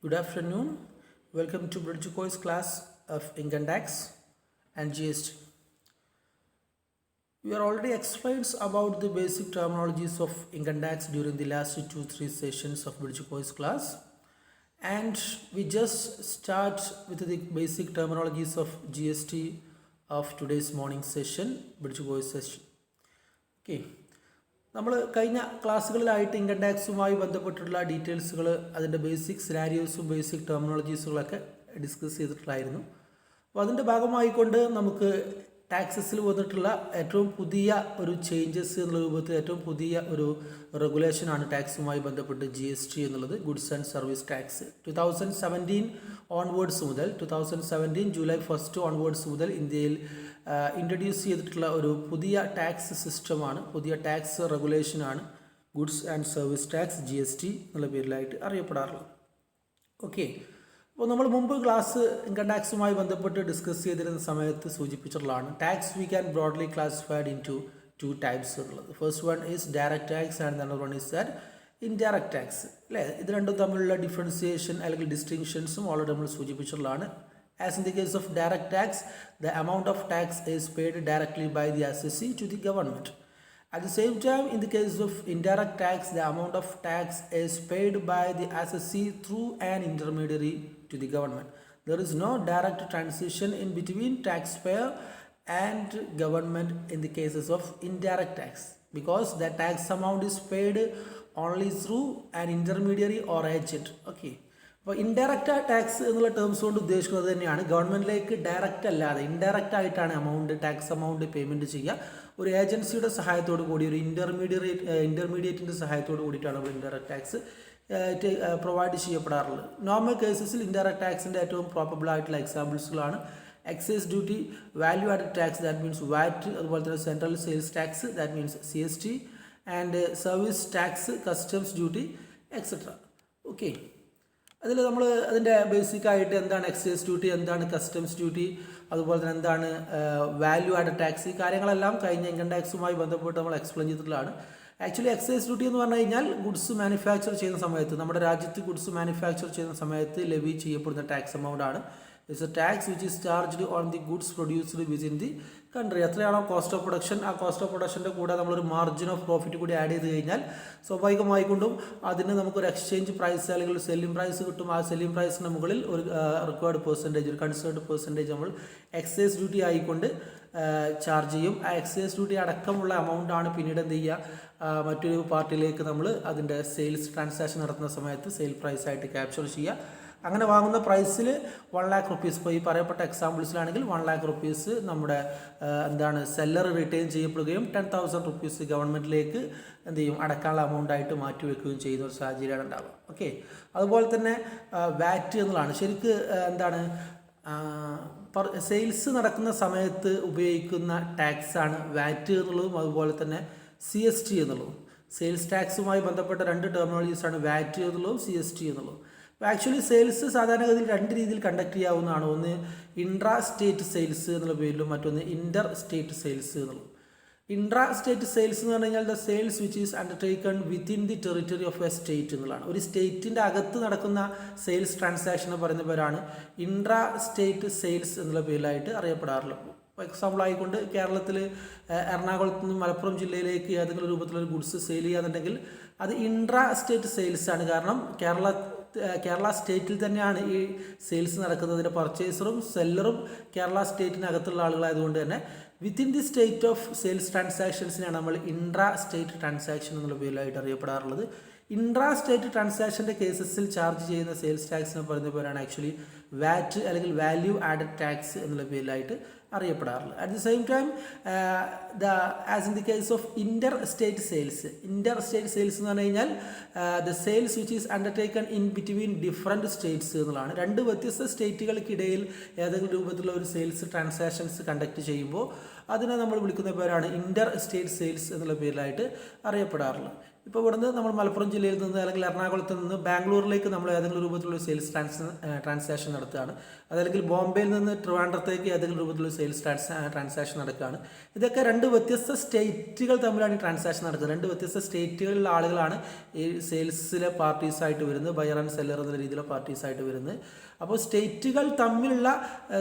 Good afternoon. Welcome to Bridge Course class of Income Tax and GST. We are already explained about the basic terminologies of income tax during the last 2-3 sessions of Bridge Course class, and we just start with the basic terminologies of GST of today's morning session, Bridge Course session. Okay. നമ്മൾ കഴിഞ്ഞ ക്ലാസ്സുകളിലായിട്ട് income ടാക്സുമായി ബന്ധപ്പെട്ടുള്ള ഡീറ്റെയിൽസുകൾ, അതിൻ്റെ basic സിനാരിയോസും basic ടെർമിനോളജീസുകളൊക്കെ discuss ചെയ്തിട്ടുണ്ടായിരുന്നു. അപ്പോൾ അതിൻ്റെ ഭാഗമായിക്കൊണ്ട് നമുക്ക് ടാക്സസിൽ വന്നിട്ടുള്ള ഏറ്റവും പുതിയ ഒരു ചേഞ്ചസ് എന്നുള്ള രൂപത്തിൽ ഏറ്റവും പുതിയ ഒരു റെഗുലേഷനാണ് ടാക്സുമായി ബന്ധപ്പെട്ട് GST എന്നുള്ളത്, goods and service tax. 2017 onwards മുതൽ 2017 ജൂലൈ 1 ഓൺവേർഡ്സ് മുതൽ ഇന്ത്യയിൽ ഇൻട്രൊഡ്യൂസ് ചെയ്തിട്ടുള്ള ഒരു പുതിയ ടാക്സ് സിസ്റ്റമാണ്, പുതിയ ടാക്സ് റെഗുലേഷനാണ് goods and service tax, GST എന്നുള്ള പേരിലായിട്ട് അറിയപ്പെടാറുള്ളത്. ഓക്കെ, അപ്പോൾ നമ്മൾ മുമ്പ് ക്ലാസ് ഇൻകം ടാക്സുമായി ബന്ധപ്പെട്ട് ഡിസ്കസ് ചെയ്തിരുന്ന സമയത്ത് സൂചിപ്പിച്ചിട്ടുള്ളതാണ്. Tax we can broadly classified in two types എന്നുള്ളത്. First one is direct tax and another one is that indirect tax. അല്ലേ, ഇത് രണ്ടും തമ്മിലുള്ള ഡിഫറൻസിയേഷൻ അല്ലെങ്കിൽ ഡിസ്റ്റിങ്ഷൻസും ഓൾറെഡി നമ്മൾ സൂചിപ്പിച്ചിട്ടുള്ളതാണ്. As in the case of direct tax, the amount of tax is paid directly by the assessee to the government. At the same time, in the case of indirect tax, the amount of tax is paid by the assessee through an intermediary to the government. There is no direct transition in between taxpayer and government in the cases of indirect tax, because the tax amount is paid only through an intermediary or agent. Okay. അപ്പോൾ indirect tax എന്നുള്ള terms കൊണ്ട് ഉദ്ദേശിക്കുന്നത് തന്നെയാണ് ഗവൺമെൻറ്റിലേക്ക് direct അല്ലാതെ indirect ആയിട്ടാണ് tax amount payment ചെയ്യുക. ഒരു ഏജൻസിയുടെ സഹായത്തോടു കൂടി, ഒരു ഇൻ്റർമീഡിയറ്റിൻ്റെ സഹായത്തോടു കൂടിയിട്ടാണ് നമ്മൾ ഇൻഡയറക്റ്റ് ടാക്സ് പ്രൊവൈഡ് ചെയ്യപ്പെടാറുള്ളത്. നോർമൽ കേസസിൽ ഇൻഡയറക്റ്റ് ടാക്സിൻ്റെ ഏറ്റവും പ്രോപ്പബിൾ ആയിട്ടുള്ള എക്സാമ്പിൾസുകളാണ് excise duty, value added tax, that means VAT, അതുപോലെ തന്നെ central sales tax, that means CST, and service tax, customs duty, etcetera. Okay, അതിൽ നമ്മൾ അതിൻ്റെ ബേസിക്കായിട്ട് എന്താണ് എക്സൈസ് ഡ്യൂട്ടി, എന്താണ് കസ്റ്റംസ് ഡ്യൂട്ടി, അതുപോലെ തന്നെ എന്താണ് വാല്യൂ ആഡഡ് ടാക്സ്, ഈ കാര്യങ്ങളെല്ലാം കഴിഞ്ഞ ഇൻകം ടാക്സുമായി ബന്ധപ്പെട്ട് നമ്മൾ എക്സ്പ്ലെയിൻ ചെയ്തിട്ടുള്ളതാണ്. ആക്ച്വലി എക്സൈസ് ഡ്യൂട്ടി എന്ന് പറഞ്ഞു കഴിഞ്ഞാൽ ഗുഡ്സ് മാനുഫാക്ചർ ചെയ്യുന്ന സമയത്ത്, നമ്മുടെ രാജ്യത്ത് ഗുഡ്സ് മാനുഫാക്ചർ ചെയ്യുന്ന സമയത്ത് ലെവി ചെയ്യപ്പെടുന്ന ടാക്സ് എമൗണ്ട് ആണ്. It's a tax which is charged on the goods produced within the country. എത്രയാണോ കോസ്റ്റ് ഓഫ് പ്രൊഡക്ഷൻ, ആ കോസ്റ്റ് ഓഫ് പ്രൊഡക്ഷൻ്റെ കൂടെ നമ്മളൊരു മാർജിൻ ഓഫ് പ്രോഫിറ്റ് കൂടി ആഡ് ചെയ്ത് കഴിഞ്ഞാൽ സ്വാഭാവികമായിക്കൊണ്ടും അതിന് നമുക്കൊരു എക്സ്ചേഞ്ച് പ്രൈസ് അല്ലെങ്കിൽ ഒരു സെല്ലിംഗ് പ്രൈസ് കിട്ടും. ആ സെല്ലിംഗ് പ്രൈസിന് മുകളിൽ ഒരു റിക്വയർഡ് പെർസെൻറ്റേജ്, ഒരു കൺസേൺഡ് പെർസെൻറ്റേജ് നമ്മൾ എക്സൈസ് ഡ്യൂട്ടി ആയിക്കൊണ്ട് ചാർജ് ചെയ്യും. ആ എക്സൈസ് ഡ്യൂട്ടി അടക്കമുള്ള എമൗണ്ട് ആണ് പിന്നീട് എന്ത് ചെയ്യുക, മറ്റൊരു പാർട്ടിയിലേക്ക് നമ്മൾ അതിൻ്റെ സെയിൽസ് ട്രാൻസാക്ഷൻ നടത്തുന്ന സമയത്ത് സെയിൽ പ്രൈസ് ആയിട്ട് ക്യാപ്ചർ ചെയ്യുക. അങ്ങനെ വാങ്ങുന്ന പ്രൈസിൽ 1 lakh rupees, ഇപ്പോൾ ഈ പറയപ്പെട്ട എക്സാമ്പിൾസിലാണെങ്കിൽ 1 lakh rupees നമ്മുടെ സെല്ലർ റിട്ടേൺ ചെയ്യപ്പെടുകയും 10,000 rupees ഗവൺമെൻറ്റിലേക്ക് എന്ത് ചെയ്യും, അടക്കാനുള്ള എമൗണ്ട് ആയിട്ട് മാറ്റി വെക്കുകയും ചെയ്യുന്ന ഒരു സാഹചര്യമാണ് ഉണ്ടാവുക. ഓക്കെ, അതുപോലെ തന്നെ വാറ്റ് എന്നുള്ളതാണ് ശരിക്ക് സെയിൽസ് നടക്കുന്ന സമയത്ത് ഉപയോഗിക്കുന്ന ടാക്സാണ് വാറ്റ് എന്നുള്ളതും അതുപോലെ തന്നെ CST എന്നുള്ളതും. സെയിൽസ് ടാക്സുമായി ബന്ധപ്പെട്ട രണ്ട് ടെർമിനോളജീസാണ് വാറ്റ് എന്നുള്ളതും CST എന്നുള്ളതും. ആക്ച്വലി സെയിൽസ് സാധാരണഗതിയിൽ രണ്ട് രീതിയിൽ കണ്ടക്ട് ചെയ്യാവുന്നതാണ്. ഒന്ന് ഇൻട്രാ സ്റ്റേറ്റ് സെയിൽസ് എന്നുള്ള പേരിലും മറ്റൊന്ന് ഇൻ്റർ സ്റ്റേറ്റ് സെയിൽസ് എന്നുള്ളതും. ഇൻട്രാ സ്റ്റേറ്റ് സെയിൽസ് എന്ന് പറഞ്ഞു കഴിഞ്ഞാൽ the sales which is undertaken within the territory of A state എന്നുള്ളതാണ്. ഒരു സ്റ്റേറ്റിൻ്റെ അകത്ത് നടക്കുന്ന സെയിൽസ് ട്രാൻസാക്ഷൻ പറയുന്ന പേരാണ് ഇൻട്രാ സ്റ്റേറ്റ് സെയിൽസ് എന്നുള്ള പേരിലായിട്ട് അറിയപ്പെടാറുള്ളത്. ഫോർ എക്സാമ്പിൾ ആയിക്കൊണ്ട് കേരളത്തിൽ എറണാകുളത്ത് നിന്ന് മലപ്പുറം ജില്ലയിലേക്ക് ഏതെങ്കിലും രൂപത്തിലൊരു ഗുഡ്സ് സെയിൽ ചെയ്യാന്നുണ്ടെങ്കിൽ അത് ഇൻട്രാ സ്റ്റേറ്റ് സെയിൽസ് ആണ്. കാരണം കേരള സ്റ്റേറ്റിൽ തന്നെയാണ് ഈ സെയിൽസ് നടക്കുന്നതിൻ്റെ പർച്ചേസറും സെല്ലറും കേരള സ്റ്റേറ്റിനകത്തുള്ള ആളുകളായതുകൊണ്ട് തന്നെ within the state of sales ട്രാൻസാക്ഷൻസിനാണ് നമ്മൾ ഇൻട്രാ സ്റ്റേറ്റ് ട്രാൻസാക്ഷൻ എന്നുള്ള പേരിലായിട്ട് അറിയപ്പെടാറുള്ളത്. ഇൻട്രാ സ്റ്റേറ്റ് ട്രാൻസാക്ഷൻ്റെ കേസസിൽ ചാർജ് ചെയ്യുന്ന സെയിൽസ് ടാക്സിനെ പറയുന്ന പേരാണ് ആക്ച്വലി വാറ്റ് അല്ലെങ്കിൽ വാല്യൂ ആഡഡ് ടാക്സ് എന്നുള്ള പേരിലായിട്ട് അറിയപ്പെടാറുള്ളത്. At the same time as in the case of inter state sales എന്ന് പറഞ്ഞു കഴിഞ്ഞാൽ the sales which is undertaken in between different states എന്നുള്ളതാണ്. രണ്ട് വ്യത്യസ്ത സ്റ്റേറ്റുകൾക്കിടയിൽ ഏതെങ്കിലും രൂപത്തിലുള്ള ഒരു സെയിൽസ് ട്രാൻസാക്ഷൻസ് കണ്ടക്ട് ചെയ്യുമ്പോൾ അതിനെ നമ്മൾ വിളിക്കുന്ന പേരാണ് ഇൻ്റർ സ്റ്റേറ്റ് സെയിൽസ് എന്നുള്ള പേരിലായിട്ട് അറിയപ്പെടാറുള്ളത്. ഇപ്പോൾ ഇവിടുന്ന് നമ്മൾ മലപ്പുറം ജില്ലയിൽ നിന്ന് അല്ലെങ്കിൽ എറണാകുളത്ത് നിന്ന് ബാംഗ്ലൂരിലേക്ക് നമ്മൾ ഏതെങ്കിലും രൂപത്തിലുള്ള സെയിൽസ് ട്രാൻസാക്ഷൻ നടത്തുകയാണ്, അതല്ലെങ്കിൽ ബോംബെയിൽ നിന്ന് ട്രിവാൻഡ്രത്തേക്ക് ഏതെങ്കിലും രൂപത്തിലുള്ള സെയിൽസ് ട്രാൻസാക്ഷൻ നടക്കുകയാണ്. ഇതൊക്കെ രണ്ട് വ്യത്യസ്ത സ്റ്റേറ്റുകൾ തമ്മിലാണ് ഈ ട്രാൻസാക്ഷൻ നടക്കുന്നത്. രണ്ട് വ്യത്യസ്ത സ്റ്റേറ്റുകളിലുള്ള ആളുകളാണ് ഈ സെയിൽസിലെ പാർട്ടീസായിട്ട് വരുന്നത്, ബയർ ആൻഡ് സെല്ലർ എന്ന രീതിയിലുള്ള പാർട്ടീസായിട്ട് വരുന്നത്. അപ്പോൾ സ്റ്റേറ്റുകൾ തമ്മിലുള്ള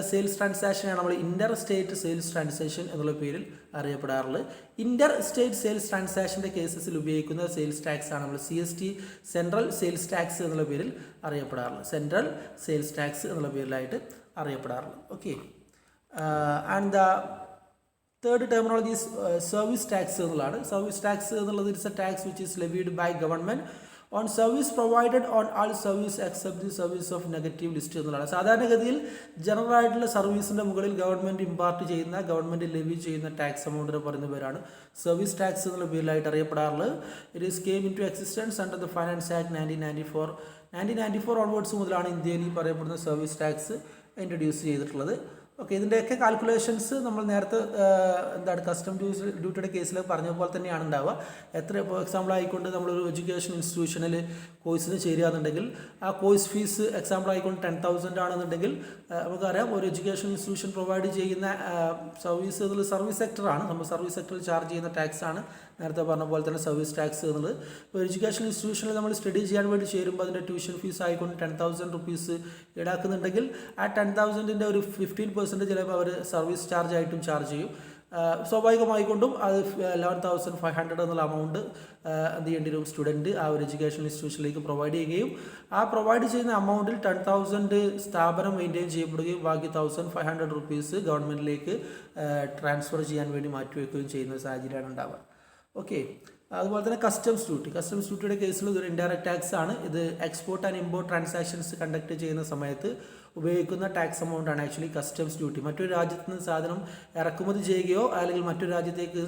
സെയിൽസ് ട്രാൻസാക്ഷനാണ് നമ്മൾ ഇൻ്റർ സ്റ്റേറ്റ് സെയിൽസ് ട്രാൻസാക്ഷൻ എന്നുള്ള പേരിൽ അറിയപ്പെടാറുള്ളത്. ഇൻ്റർ സ്റ്റേറ്റ് സെയിൽസ് ട്രാൻസാക്ഷൻ്റെ കേസസിൽ ഉപയോഗിക്കുന്ന സെയിൽസ് ടാക്സ് ആണ് നമ്മൾ CST, സെൻട്രൽ സെയിൽസ് ടാക്സ് എന്നുള്ള പേരിൽ അറിയപ്പെടാറുള്ളത്. സെൻട്രൽ സെയിൽസ് ടാക്സ് എന്നുള്ള പേരിലായിട്ട് അറിയപ്പെടാറുള്ളത്. Okay, and the third terminology service tax എന്നുള്ളതാണ്. സർവീസ് ടാക്സ് എന്നുള്ളത് it's a tax which is levied by government on service provided on all service except the service of negative list എന്നുള്ളതാണ്. സാധാരണഗതിയിൽ general ആയിട്ടുള്ള സർവീസിൻ്റെ മുകളിൽ ഗവൺമെൻറ് ഇമ്പാർട്ട് ചെയ്യുന്ന, government levy ചെയ്യുന്ന tax എമൗണ്ടിനെ പറയുന്ന പേരാണ് സർവീസ് ടാക്സ് എന്നുള്ള പേരിലായിട്ട് അറിയപ്പെടാറുള്ളത്. It is came into existence under the finance act 1994 onwards മുതലാണ് ഇന്ത്യയിൽ ഈ പറയപ്പെടുന്ന സർവീസ് ടാക്സ് ഇൻട്രൊഡ്യൂസ് ചെയ്തിട്ടുള്ളത്. ഓക്കെ, ഇതിൻ്റെയൊക്കെ കാൽക്കുലേഷൻസ് നമ്മൾ നേരത്തെ കസ്റ്റം ഡ്യൂട്ടിയുടെ കേസിൽ പറഞ്ഞ പോലെ തന്നെയാണ് ഉണ്ടാവുക. ഫോർ എക്സാമ്പിൾ ആയിക്കൊണ്ട് നമ്മളൊരു എഡ്യൂക്കേഷൻ ഇൻസ്റ്റിറ്റ്യൂഷനിൽ കോഴ്സിന് ചേരുകയാണെന്നുണ്ടെങ്കിൽ ആ കോഴ്സ് ഫീസ് എക്സാമ്പിൾ ആയിക്കൊണ്ട് 10,000 ആണെന്നുണ്ടെങ്കിൽ നമുക്കറിയാം ഒരു എഡ്യൂക്കേഷൻ ഇൻസ്റ്റിറ്റ്യൂഷൻ പ്രൊവൈഡ് ചെയ്യുന്ന സർവീസ് എന്നുള്ളത് സർവീസ് സെക്ടറാണ്. നമ്മൾ സർവീസ് സെക്ടറിൽ ചാർജ് ചെയ്യുന്ന ടാക്സ് ആണ് നേരത്തെ പറഞ്ഞ പോലെ തന്നെ സർവീസ് ടാക്സ് എന്നുള്ളത്. ഇപ്പോൾ എഡ്യൂക്കേഷൻ ഇൻസ്റ്റിറ്റ്യൂഷനിൽ നമ്മൾ സ്റ്റഡി ചെയ്യാൻ വേണ്ടി ചേരുമ്പോൾ അതിൻ്റെ ട്യൂഷൻ ഫീസ് ആയിക്കൊണ്ട് 10,000 റുപ്പീസ് ഈടാക്കുന്നുണ്ടെങ്കിൽ ആ 10,000-ൻ്റെ ഒരു 15% ചിലപ്പോൾ അവർ സർവീസ് ചാർജ് ആയിട്ടും ചാർജ് ചെയ്യും. സ്വാഭാവികമായിക്കൊണ്ടും അത് 11,500 എന്നുള്ള എമൗണ്ട് എന്ത് ചെയ്യേണ്ടി വരും, സ്റ്റുഡൻറ്റ് ആ ഒരു എഡ്യൂക്കേഷൻ ഇൻസ്റ്റിറ്റ്യൂഷനിലേക്ക് പ്രൊവൈഡ് ചെയ്യുകയും ആ പ്രൊവൈഡ് ചെയ്യുന്ന എമൗണ്ടിൽ 10,000 സ്ഥാപനം മെയിൻറ്റെയിൻ ചെയ്യപ്പെടുകയും ബാക്കി 1,500 റുപ്പീസ് ഗവൺമെൻറ്റിലേക്ക് ട്രാൻസ്ഫർ ചെയ്യാൻ വേണ്ടി മാറ്റിവെക്കുകയും ചെയ്യുന്ന സാഹചര്യമാണ് ഉണ്ടാവുക. ഓക്കെ, അതുപോലെ തന്നെ കസ്റ്റംസ് ഡ്യൂട്ടിയുടെ കേസിൽ ഇതൊരു ഇൻഡയറക്റ്റ് ടാക്സ് ആണ്. ഇത് export and import transactions conduct ചെയ്യുന്ന സമയത്ത് ഉപയോഗിക്കുന്ന ടാക്സ് എമൗണ്ട് ആണ് ആക്ച്വലി കസ്റ്റംസ് ഡ്യൂട്ടി. മറ്റൊരു രാജ്യത്ത് നിന്ന് സാധനം ഇറക്കുമതി ചെയ്യുകയോ അല്ലെങ്കിൽ മറ്റൊരു രാജ്യത്തേക്ക്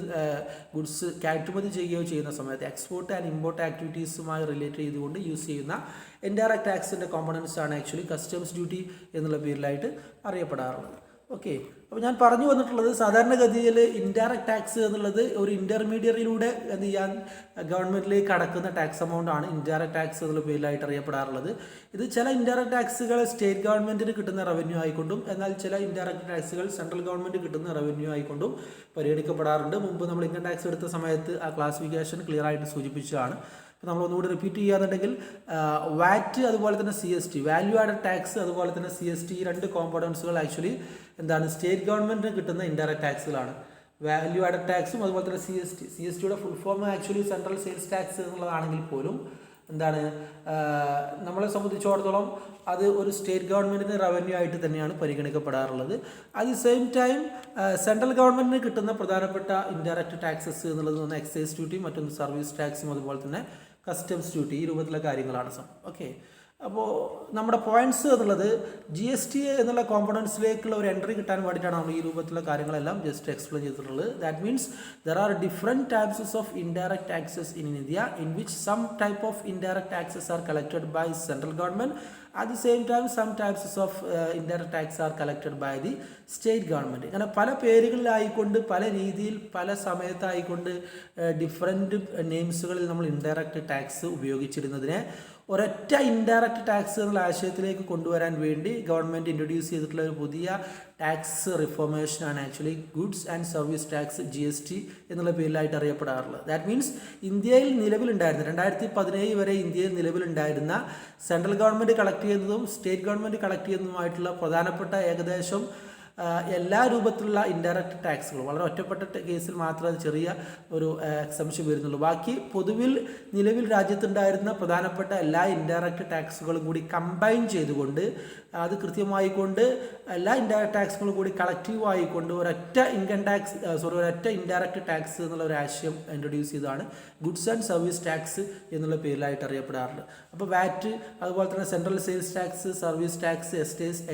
ഗുഡ്സ് കയറ്റുമതി ചെയ്യുകയോ ചെയ്യുന്ന സമയത്ത് എക്സ്പോർട്ട് ആൻഡ് ഇമ്പോർട്ട് ആക്ടിവിറ്റീസുമായി റിലേറ്റ് ചെയ്തുകൊണ്ട് യൂസ് ചെയ്യുന്ന ഇൻഡയറക്റ്റ് ടാക്സിൻ്റെ കോമ്പണൻസ് ആണ് ആക്ച്വലി കസ്റ്റംസ് ഡ്യൂട്ടി എന്നുള്ള പേരിലായിട്ട് അറിയപ്പെടാറുള്ളത്. ഓക്കെ, അപ്പോൾ ഞാൻ പറഞ്ഞു വന്നിട്ടുള്ളത് സാധാരണഗതിയിൽ ഇൻഡയറക്റ്റ് ടാക്സ് എന്നുള്ളത് ഒരു ഇൻ്റർമീഡിയറിയിലൂടെ എന്ത് ചെയ്യാൻ ഗവൺമെൻറ്റിലേക്ക് കടക്കുന്ന ടാക്സ് എമൗണ്ട് ആണ് ഇൻഡയറക്റ്റ് ടാക്സ് എന്നുള്ള പേരിലായിട്ട് അറിയപ്പെടാറുള്ളത്. ഇത് ചില ഇൻഡയറക്റ്റ് ടാക്സുകൾ സ്റ്റേറ്റ് ഗവൺമെൻറ്റിന് കിട്ടുന്ന റവന്യൂ ആയിക്കൊണ്ടും എന്നാൽ ചില ഇൻഡയറക്റ്റ് ടാക്സുകൾ സെൻട്രൽ ഗവൺമെൻറ് കിട്ടുന്ന റവന്യൂ ആയിക്കൊണ്ടും പരിഗണിക്കപ്പെടാറുണ്ട്. മുമ്പ് നമ്മൾ ഇൻകം ടാക്സ് എടുത്ത സമയത്ത് ആ ക്ലാസിഫിക്കേഷൻ ക്ലിയർ ആയിട്ട് സൂചിപ്പിച്ചതാണ്. അപ്പോൾ നമ്മൾ ഒന്നുകൂടി റിപ്പീറ്റ് ചെയ്യുകയാണെന്നുണ്ടെങ്കിൽ വാറ്റ് അതുപോലെ തന്നെ CST, വാല്യൂ ആഡഡ് ടാക്സ് അതുപോലെ തന്നെ CST, ഈ രണ്ട് കോമ്പണൻസുകൾ ആക്ച്വലി സ്റ്റേറ്റ് ഗവൺമെൻറ്റിന് കിട്ടുന്ന ഇൻഡയറക്റ്റ് ടാക്സുകളാണ്. വാല്യൂ ആഡഡ് ടാക്സും അതുപോലെ തന്നെ CSTയുടെ full form actually central sales tax എന്നുള്ളതാണെങ്കിൽ പോലും നമ്മളെ സംബന്ധിച്ചിടത്തോളം അത് ഒരു സ്റ്റേറ്റ് ഗവൺമെൻറ്റിന് റവന്യൂ ആയിട്ട് തന്നെയാണ് പരിഗണിക്കപ്പെടാറുള്ളത്. At the same time central ഗവൺമെൻറ്റിന് കിട്ടുന്ന പ്രധാനപ്പെട്ട ഇൻഡയറക്റ്റ് ടാക്സസ് എന്നുള്ളത് ഒന്ന് എക്സൈസ് ഡ്യൂട്ടി, മറ്റൊന്ന് സർവീസ് ടാക്സും അതുപോലെ തന്നെ കസ്റ്റംസ് ഡ്യൂട്ടി, ഈ രൂപത്തിലുള്ള കാര്യങ്ങളാണ്. ഓക്കെ, അപ്പോൾ നമ്മുടെ പോയിന്റ്സ് എന്നുള്ളത് GST എന്നുള്ള കോമ്പണൻസിലേക്കുള്ള ഒരു എൻട്രി കിട്ടാൻ വേണ്ടിയിട്ടാണ് നമ്മൾ ഈ രൂപത്തിലുള്ള കാര്യങ്ങളെല്ലാം ജസ്റ്റ് എക്സ്പ്ലെയിൻ ചെയ്തിട്ടുള്ളത്. That means there are different types of indirect taxes in India in which some type of indirect taxes are collected by central government. At the same time, some types of indirect tax are collected by the state government. അങ്ങനെ പല പേരുകളിലായിക്കൊണ്ട് പല രീതിയിൽ പല സമയത്തായിക്കൊണ്ട് different നെയിംസുകളിൽ നമ്മൾ indirect tax ഉപയോഗിച്ചിരുന്നതിനെ ഒരൊറ്റ indirect tax എന്നുള്ള ആശയത്തിലേക്ക് കൊണ്ടുവരാൻ വേണ്ടി ഗവൺമെൻറ് ഇൻട്രൊഡ്യൂസ് ചെയ്തിട്ടുള്ള ഒരു പുതിയ ടാക്സ് റിഫോർമേഷനാണ് actually goods and service tax GST എന്നുള്ള പേരിലായിട്ട് അറിയപ്പെടാറുള്ളത്. ദാറ്റ് മീൻസ് ഇന്ത്യയിൽ നിലവിലുണ്ടായിരുന്ന 2017 വരെ ഇന്ത്യയിൽ നിലവിലുണ്ടായിരുന്ന സെൻട്രൽ ഗവൺമെൻറ് കളക്ട് ചെയ്യുന്നതും സ്റ്റേറ്റ് ഗവൺമെൻറ് കളക്ട് ചെയ്യുന്നതുമായിട്ടുള്ള പ്രധാനപ്പെട്ട ഏകദേശം എല്ലാ രൂപത്തിലുള്ള ഇൻഡയറക്റ്റ് ടാക്സുകളും വളരെ ഒറ്റപ്പെട്ട കേസിൽ മാത്രമേ അത് ചെറിയ ഒരു എക്സംഷൻ വരുന്നുള്ളൂ. ബാക്കി പൊതുവിൽ നിലവിൽ രാജ്യത്തുണ്ടായിരുന്ന പ്രധാനപ്പെട്ട എല്ലാ ഇൻഡയറക്റ്റ് ടാക്സുകളും കൂടി കമ്പൈൻ ചെയ്തുകൊണ്ട് അത് കൃത്യമായിക്കൊണ്ട് എല്ലാ ഇൻഡയറക്റ്റ് ടാക്സുകളും കൂടി കളക്റ്റീവ് ആയിക്കൊണ്ട് ഒരൊറ്റ ഒരൊറ്റ ഇൻഡയറക്റ്റ് ടാക്സ് എന്നുള്ള ഒരു ആശയം ഇൻട്രൊഡ്യൂസ് ചെയ്തതാണ് ഗുഡ്സ് ആൻഡ് സർവീസ് ടാക്സ് എന്നുള്ള പേരിലായിട്ട് അറിയപ്പെടാറുണ്ട്. അപ്പോൾ വാറ്റ് അതുപോലെ തന്നെ central sales tax, service tax,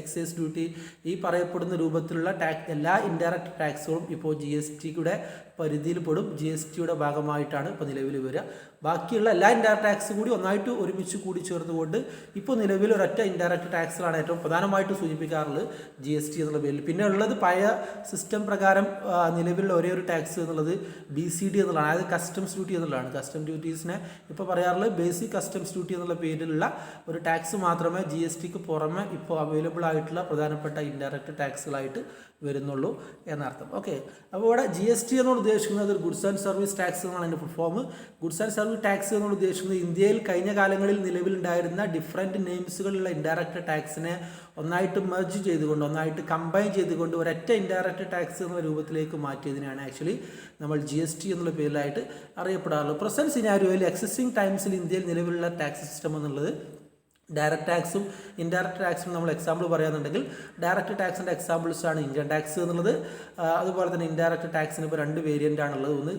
excise duty, ഈ പറയപ്പെടുന്ന രൂപത്തിലുള്ള എല്ലാ ഇൻഡയറക്റ്റ് ടാക്സുകളും ഇപ്പോൾ GSTയുടെ പരിധിയിൽ പെടും, ജി എസ് ടിയുടെ ഭാഗമായിട്ടാണ് ഇപ്പോൾ നിലവിൽ വരിക. ബാക്കിയുള്ള എല്ലാ ഇൻഡയറക്റ്റ് ടാക്സ് കൂടി ഒന്നായിട്ട് ഒരുമിച്ച് കൂടി ചേർന്നുകൊണ്ട് ഇപ്പോൾ നിലവിൽ ഒരൊറ്റ ഇൻഡയറക്റ്റ് ടാക്സിലാണ് ഏറ്റവും പ്രധാനമായിട്ട് സൂചിപ്പിക്കാറുള്ളത് ജി എസ് ടി എന്നുള്ള പേരിൽ. പിന്നെ ഉള്ളത് പഴയ സിസ്റ്റം പ്രകാരം നിലവിലുള്ള ഒരേ ഒരു ടാക്സ് എന്നുള്ളത് BCD എന്നുള്ളതാണ്, അതായത് കസ്റ്റംസ് ഡ്യൂട്ടി എന്നുള്ളതാണ്. കസ്റ്റം ഡ്യൂട്ടീസിനെ ഇപ്പോൾ പറയാറുള്ളത് ബേസിക് കസ്റ്റംസ് ഡ്യൂട്ടി എന്നുള്ള പേരിലുള്ള ഒരു ടാക്സ് മാത്രമേ ജി എസ് ടിക്ക് പുറമെ ഇപ്പോൾ അവൈലബിൾ ആയിട്ടുള്ള പ്രധാനപ്പെട്ട ഇൻഡയറക്റ്റ് ടാക്സുകളായിട്ട് വരുന്നുള്ളൂ എന്നർത്ഥം. ഓക്കെ, അപ്പോൾ ഇവിടെ ജി എസ് ടി എന്നോട് ഉദ്ദേശിക്കുന്നത് ഒരു ഗുഡ്സ് ആൻഡ് സർവീസ് ടാക്സ് എന്നാണ് അതിൻ്റെ full form. Goods and service tax എന്നോട് ഉദ്ദേശിക്കുന്നത് ഇന്ത്യയിൽ കഴിഞ്ഞ കാലങ്ങളിൽ നിലവിലുണ്ടായിരുന്ന ഡിഫറെൻറ്റ് നെയിംസുകളുള്ള ഇൻഡയറക്റ്റ് ടാക്സിനെ ഒന്നായിട്ട് മെർജ് ചെയ്തുകൊണ്ട്, ഒന്നായിട്ട് കമ്പൈൻ ചെയ്തുകൊണ്ട് ഒരൊറ്റ ഇൻഡയറക്റ്റ് ടാക്സ് എന്ന രൂപത്തിലേക്ക് മാറ്റിയതിനാണ് ആക്ച്വലി നമ്മൾ ജി എസ് ടി എന്നുള്ള പേരിലായിട്ട് അറിയപ്പെടാറുള്ളത്. പ്രസന്റ് സിനാരിയോയിൽ എക്സിസ്റ്റിംഗ് ടൈംസിൽ ഇന്ത്യയിൽ നിലവിലുള്ള ടാക്സ് സിസ്റ്റം എന്നുള്ളത് ഡയറക്റ്റ് ടാക്സും ഇൻഡയറക്റ്റ് ടാക്സും നമ്മൾ എക്സാമ്പിൾ പറയുകയാണെന്നുണ്ടെങ്കിൽ ഡയറക്റ്റ് ടാക്സിൻ്റെ എക്സാമ്പിൾസാണ് ഇൻകം ടാക്സ് എന്നുള്ളത്. അതുപോലെ തന്നെ ഇൻഡയറക്റ്റ് ടാക്സിന് ഇപ്പോൾ 2 വേരിയൻ്റ് ആണുള്ളത്. ഒന്ന്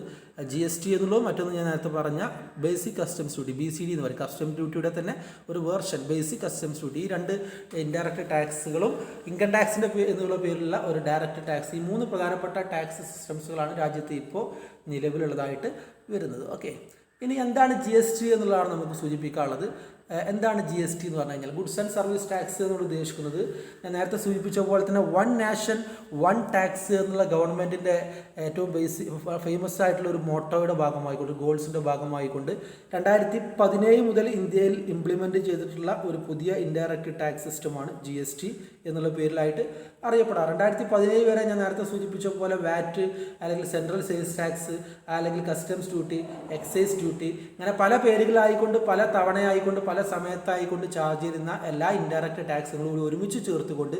ജി എസ് ടി എന്നുള്ളതും മറ്റൊന്ന് ഞാൻ നേരത്തെ പറഞ്ഞ ബേസിക് കസ്റ്റംസ് ഡ്യൂട്ടി, BCD എന്ന് പറയും. കസ്റ്റംസ് ഡ്യൂട്ടിയുടെ തന്നെ ഒരു വേർഷൻ ബേസിക് കസ്റ്റംസ് ഡ്യൂട്ടി. ഈ 2 ഇൻഡയറക്റ്റ് ടാക്സുകളും ഇൻകം ടാക്സിൻ്റെ എന്നുള്ള പേരിലുള്ള ഒരു ഡയറക്റ്റ് ടാക്സ്, ഈ 3 പ്രധാനപ്പെട്ട ടാക്സ് സിസ്റ്റംസുകളാണ് രാജ്യത്ത് ഇപ്പോൾ നിലവിലുള്ളതായിട്ട് വരുന്നത്. ഓക്കെ, ഇനി എന്താണ് ജി എസ് ടി എന്നുള്ളതാണ് നമുക്ക് സൂചിപ്പിക്കാനുള്ളത്. എന്താണ് ജി എസ് ടി എന്ന് പറഞ്ഞു കഴിഞ്ഞാൽ ഗുഡ്സ് ആൻഡ് സർവീസ് ടാക്സ് എന്നോട് ഉദ്ദേശിക്കുന്നത് ഞാൻ നേരത്തെ സൂചിപ്പിച്ച പോലെ തന്നെ വൺ നാഷൻ വൺ ടാക്സ് എന്നുള്ള ഗവൺമെൻറ്റിൻ്റെ ഏറ്റവും ഫേമസ് ആയിട്ടുള്ള ഒരു മോട്ടോയുടെ ഭാഗമായിക്കൊണ്ട്, ഗോൾസിൻ്റെ ഭാഗമായിക്കൊണ്ട് 2017 മുതൽ ഇന്ത്യയിൽ ഇംപ്ലിമെൻറ്റ് ചെയ്തിട്ടുള്ള ഒരു പുതിയ ഇൻഡയറക്റ്റ് ടാക്സ് സിസ്റ്റമാണ് ജി എസ് ടി എന്നുള്ള പേരിലായിട്ട് അറിയപ്പെടാറ്. 2017 വരെ ഞാൻ നേരത്തെ സൂചിപ്പിച്ച പോലെ വാറ്റ് അല്ലെങ്കിൽ സെൻട്രൽ സെയിൽസ് ടാക്സ് അല്ലെങ്കിൽ കസ്റ്റംസ് ഡ്യൂട്ടി, എക്സൈസ് ഡ്യൂട്ടി, അങ്ങനെ പല പേരുകളായിക്കൊണ്ട് പല തവണയായിക്കൊണ്ട് പല സമയത്തായിക്കൊണ്ട് ചാർജ് ചെയ്യുന്ന എല്ലാ ഇൻഡയറക്റ്റ് ടാക്സുകളും ഒരുമിച്ച് ചേർത്തുകൊണ്ട്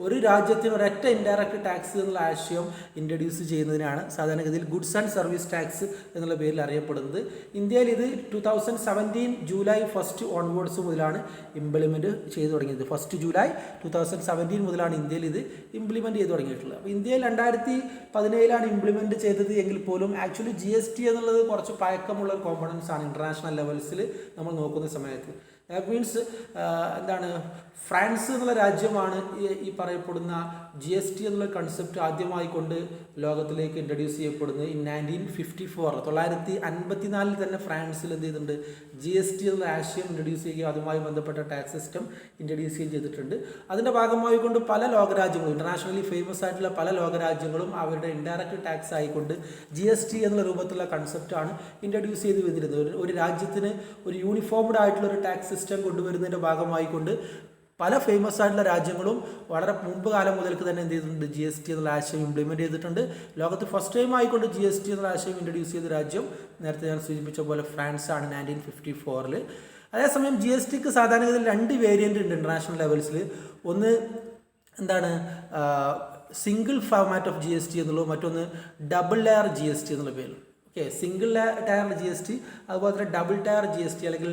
ഒരു രാജ്യത്തിന് ഒരൊറ്റ ഇൻഡയറക്റ്റ് ടാക്സ് എന്നുള്ള ആശയം ഇൻട്രൊഡ്യൂസ് ചെയ്യുന്നതിനാണ് സാധാരണഗതിയിൽ ഗുഡ്സ് ആൻഡ് സർവീസ് ടാക്സ് എന്നുള്ള പേരിൽ അറിയപ്പെടുന്നത്. ഇന്ത്യയിൽ ഇത് 2017 ജൂലൈ 1 ഓൺവേർഡ്സ് മുതലാണ് ഇംപ്ലിമെൻറ്റ് ചെയ്തു തുടങ്ങിയത്. 1 ജൂലൈ 2017 മുതലാണ് ഇന്ത്യയിൽ ഇത് ഇംപ്ലിമെൻറ്റ് ചെയ്ത് തുടങ്ങിയിട്ടുള്ളത്. അപ്പോൾ ഇന്ത്യയിൽ 2017 ഇംപ്ലിമെൻറ്റ് ചെയ്തത് എങ്കിൽ പോലും ആക്ച്വലി ജി എസ് ടി എന്നുള്ളത് കുറച്ച് പഴക്കമുള്ള ഒരു കോമ്പണൻസ് ആണ് ഇൻ്റർനാഷണൽ ലെവൽസിൽ നമ്മൾ നോക്കുന്ന സമയത്ത്. ദാറ്റ് മീൻസ് എന്താണ്, ഫ്രാൻസ് എന്നുള്ള രാജ്യമാണ് ഈ പറയപ്പെടുന്ന ജി എസ് ടി എന്നുള്ള കൺസെപ്റ്റ് ആദ്യമായി കൊണ്ട് ലോകത്തിലേക്ക് ഇൻട്രൊഡ്യൂസ് ചെയ്യപ്പെടുന്നത് 1954 1954 തന്നെ ഫ്രാൻസിൽ എന്ത് ചെയ്തിട്ടുണ്ട്, ജി എസ് ടി എന്നുള്ള ആശയം ഇൻട്രൊഡ്യൂസ് ചെയ്യുകയും അതുമായി ബന്ധപ്പെട്ട ടാക്സ് സിസ്റ്റം ഇൻട്രൊഡ്യൂസ് ചെയ്യുകയും ചെയ്തിട്ടുണ്ട്. അതിൻ്റെ ഭാഗമായി കൊണ്ട് പല ലോകരാജ്യങ്ങളും, ഇൻ്റർനാഷണലി ഫേമസ് ആയിട്ടുള്ള പല ലോകരാജ്യങ്ങളും അവരുടെ ഇൻഡയറക്റ്റ് ടാക്സ് ആയിക്കൊണ്ട് ജി എസ് ടി എന്നുള്ള രൂപത്തിലുള്ള കൺസെപ്റ്റാണ് ഇൻട്രൊഡ്യൂസ് ചെയ്ത് വന്നിരുന്നത്. ഒരു രാജ്യത്തിന് ഒരു യൂണിഫോംഡ് ആയിട്ടുള്ള ഒരു ടാക്സ് സിസ്റ്റം കൊണ്ടുവരുന്നതിൻ്റെ ഭാഗമായിക്കൊണ്ട് പല ഫേമസ് ആയിട്ടുള്ള രാജ്യങ്ങളും വളരെ മുമ്പ് കാലം മുതൽക്ക് തന്നെ എന്ത് ചെയ്തിട്ടുണ്ട്, ജി എസ് ടി എന്നുള്ള ആശയം ഇംപ്ലിമെൻറ്റ് ചെയ്തിട്ടുണ്ട്. ലോകത്ത് ഫസ്റ്റ് ടൈം ആയിക്കൊണ്ട് ജി എസ് ടി എന്നുള്ള ആശയം ഇൻട്രൊഡ്യൂസ് ചെയ്ത രാജ്യം നേരത്തെ ഞാൻ സൂചിപ്പിച്ച പോലെ ഫ്രാൻസ് ആണ് 1954. അതേസമയം ജി എസ് ടിക്ക് സാധാരണഗതിയിൽ 2 വേരിയൻ്റ് ഉണ്ട് ഇൻ്റർനാഷണൽ ലെവൽസിൽ. ഒന്ന് എന്താണ്, single format of G S T എന്നുള്ളതും മറ്റൊന്ന് double layer G S T എന്നുള്ള പേരും. Okay, single tier G S T അതുപോലെ തന്നെ double tier G S T അല്ലെങ്കിൽ